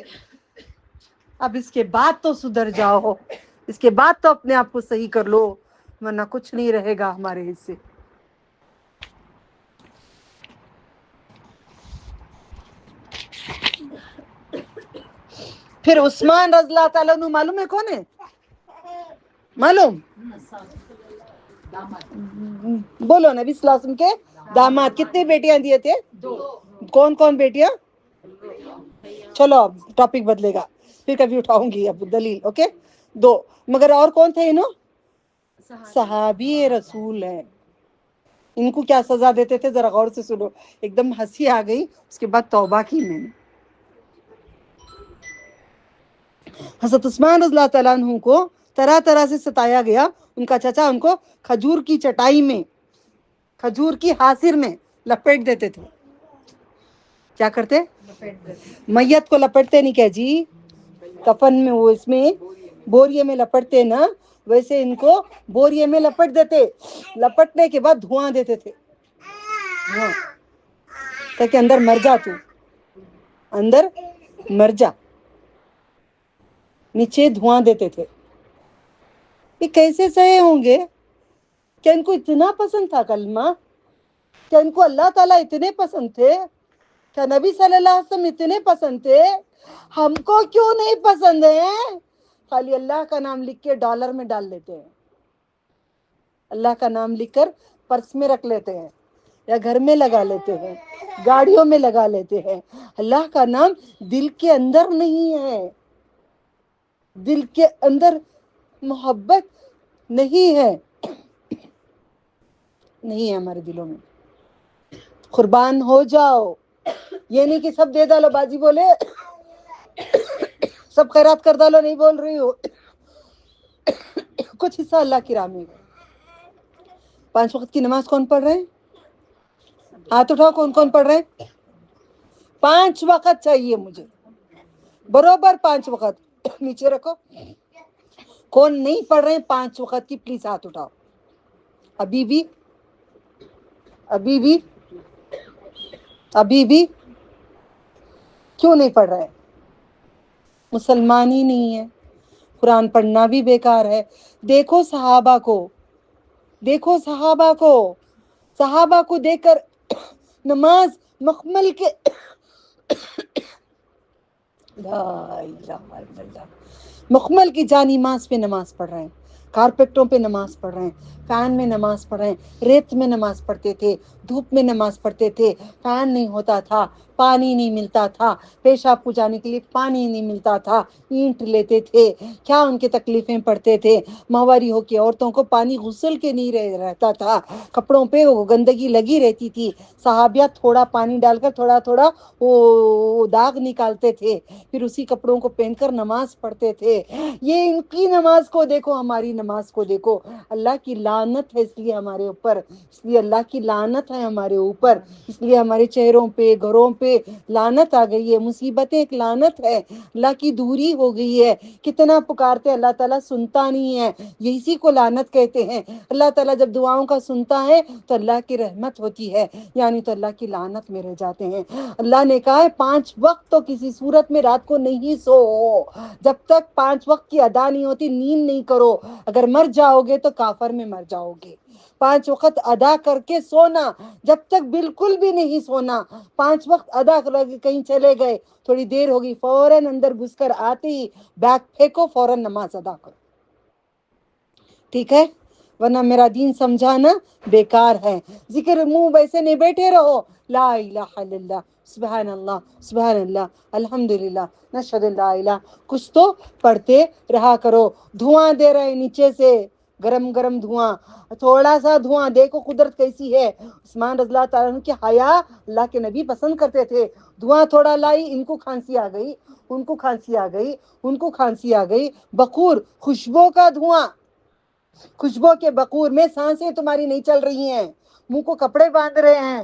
اب اس کے بعد تو سدھر جاؤ، اس کے بعد تو اپنے آپ کو صحیح کر لو، ورنہ کچھ نہیں رہے گا ہمارے حصے. پھر عثمان رضی اللہ تعالیٰ عنہ معلوم ہے کون ہے؟ معلوم؟ بولو نبی صلی اللہ علیہ وسلم کے داماد. کتنی بیٹیاں دیے تھے؟ 2. کون کون بیٹیاں؟ چلو اب ٹاپک بدلے گا، پھر کبھی اٹھاؤں گی اب دلیل. اوکے 2. مگر اور کون تھے انہوں؟ صحابی رسول ہیں. ان کو کیا سزا دیتے تھے ذرا غور سے سنو. ایک دم ہنسی آ گئی، اس کے بعد توبہ کی میں نے. حضرت عثمان رضی اللہ تعالیٰ عنہ کو طرح طرح سے ستایا گیا. ان کا چچا ان کو کھجور کی چٹائی میں، کھجور کی حاصر میں لپیٹ دیتے تھے. کیا کرتے؟ میت کو لپٹتے نہیں کیا جی، کفن میں، وہ اس میں بوریے میں لپٹتے نا، ویسے ان کو بوریے میں لپٹ دیتے. لپٹنے کے بعد دھواں دیتے تھے، تاکہ اندر مر جا، تو اندر مر جا. نیچے دھواں دیتے تھے. یہ کیسے سہے ہوں گے؟ کیا ان کو اتنا پسند تھا کلمہ؟ کیا ان کو اللہ تعالیٰ اتنے پسند تھے؟ کیا نبی صلی اللہ علیہ وسلم اتنے پسند تھے؟ ہم کو کیوں نہیں پسند ہیں؟ خالی اللہ کا نام لکھ کے ڈالر میں ڈال لیتے ہیں، اللہ کا نام لکھ کر پرس میں رکھ لیتے ہیں، یا گھر میں لگا لیتے ہیں، گاڑیوں میں لگا لیتے ہیں. اللہ کا نام دل کے اندر نہیں ہے، دل کے اندر محبت نہیں ہے، نہیں ہے ہمارے دلوں میں. قربان ہو جاؤ، یہ نہیں کہ سب دے ڈالو. باجی بولے سب خیرات کر ڈالو، نہیں بول رہی ہو، کچھ حصہ اللہ کی راہ میں. 5 وقت کی نماز کون پڑھ رہے ہیں؟ ہاتھ اٹھاؤ، کون کون پڑھ رہے ہیں؟ 5 وقت چاہیے مجھے، برابر 5 وقت. نیچے رکھو. کون نہیں پڑھ رہے ہیں 5 وقت کی؟ پلیز ہاتھ اٹھاؤ. ابھی بھی ابھی بھی ابھی بھی کیوں نہیں پڑھ رہے؟ مسلمان ہی نہیں ہے. قرآن پڑھنا بھی بیکار ہے. دیکھو صحابہ کو، دیکھو صحابہ کو، صحابہ کو دیکھ کر نماز مخمل کے لا الہ الا اللہ، مخمل کی جانی ماز پہ نماز پڑھ رہے ہیں، کارپیٹوں پہ نماز پڑھ رہے ہیں، فین میں نماز پڑھ رہے ہیں. ریت میں نماز پڑھتے تھے، دھوپ میں نماز پڑھتے تھے، فین نہیں ہوتا تھا، پانی نہیں ملتا تھا، پیشاب کو جانے کے لیے پانی نہیں ملتا تھا، اینٹ لیتے تھے. کیا ان کے تکلیفیں پڑتے تھے. ماہواری ہو کے عورتوں کو پانی غسل کے نہیں رہتا تھا، کپڑوں پہ وہ گندگی لگی رہتی تھی. صحابیہ تھوڑا پانی ڈال کر تھوڑا تھوڑا وہ داغ نکالتے تھے، پھر اسی کپڑوں کو پہن کر نماز پڑھتے تھے. یہ ان کی نماز کو دیکھو، ہماری نماز کو دیکھو. اللہ کی لعنت ہے اس لیے ہمارے اوپر، اس لیے اللہ کی لعنت ہے ہمارے اوپر، اس لیے ہمارے چہروں پہ، گھروں پہ لعنت آ گئی ہے. مصیبتیں ایک لعنت ہے، اللہ کی دوری ہو گئی ہے. کتنا پکارتے اللہ تعالیٰ سنتا نہیں ہے، اسی کو لعنت کہتے ہیں. اللہ تعالیٰ جب دعاؤں کا سنتا ہے تو اللہ کی رحمت ہوتی ہے، یعنی تو اللہ کی لعنت میں رہ جاتے ہیں. اللہ نے کہا ہے 5 وقت تو کسی صورت میں رات کو نہیں سو. جب تک 5 وقت کی ادا نہیں ہوتی نیند نہیں کرو. اگر مر جاؤ گے تو کافر میں مر جاؤ گے. 5 وقت ادا کر کے سونا، جب تک بالکل بھی نہیں سونا. 5 وقت ادا کر کے کہیں چلے گئے، تھوڑی دیر ہوگی، فوراً اندر گھس کر آتے ہی بیگ پھینکو، فوراً نماز ادا کرو. ٹھیک ہے؟ ورنہ میرا دین سمجھانا بیکار ہے. ذکر منہ ویسے نہیں بیٹھے رہو. لا الہ الا اللہ، سبحان اللہ، سبحان اللہ، الحمدللہ، نشہد لا الہ، کچھ تو پڑھتے رہا کرو. دھواں دے رہے نیچے سے، گرم گرم دھواں، تھوڑا سا دھواں. دیکھو قدرت کیسی ہے. عثمان رضی اللہ تعالیٰ عنہ کی حیا اللہ کے نبی پسند کرتے تھے. دھواں تھوڑا لائی، ان کو کھانسی آ گئی، ان کو کھانسی آ گئی، ان کو کھانسی آ گئی. بخور، خوشبو کا دھواں، خوشبو کے بخور میں سانسیں تمہاری نہیں چل رہی ہیں، منہ کو کپڑے باندھ رہے ہیں،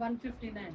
159।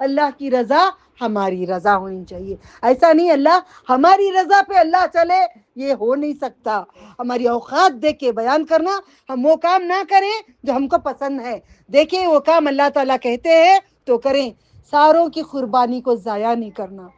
اللہ کی رضا ہماری رضا ہونی چاہیے. ایسا نہیں اللہ ہماری رضا پہ اللہ چلے، یہ ہو نہیں سکتا. ہماری اوقات دیکھ کے بیان کرنا، ہم وہ کام نہ کریں جو ہم کو پسند ہے. دیکھیں وہ کام اللہ تعالیٰ کہتے ہیں تو کریں. ساروں کی قربانی کو ضائع نہیں کرنا.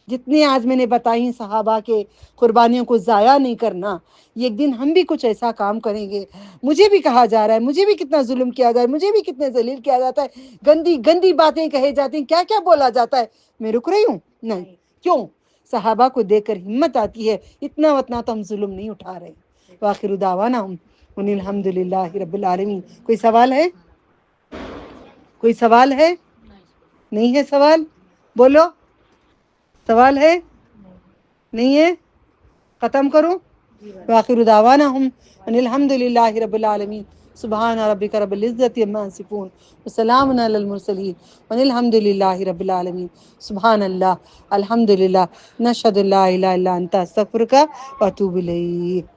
جتنے آج میں نے بتائی صحابہ کے قربانیوں کو ضائع نہیں کرنا. ایک دن ہم بھی کچھ ایسا کام کریں گے. مجھے بھی کہا جا رہا ہے، مجھے بھی کتنا ظلم کیا جائے، مجھے بھی کتنے ذلیل کیا جاتا ہے، گندی گندی باتیں کہے جاتی ہیں، کیا کیا بولا جاتا ہے. میں رک رہی ہوں؟ نہیں. کیوں؟ صحابہ کو دیکھ کر ہمت آتی ہے، اتنا اتنا تو ہم ظلم نہیں اٹھا رہے. وآخر دعوانا ان الحمد للہ رب العالمین. کوئی سوال ہے؟ کوئی سوال ہے؟ نہیں ہے سوال؟ بولو. سوال ہے؟ نہیں ہے؟ ختم کروں؟ وآخر دعوانا ان الحمد للہ رب العالمین. سبحان ربک رب العزت عما یصفون وسلام علی المرسلین وان الحمد للہ رب العالمین. سبحان اللہ، الحمد للہ، نشہد لا الہ الا انت استغفرک واتوب الیک.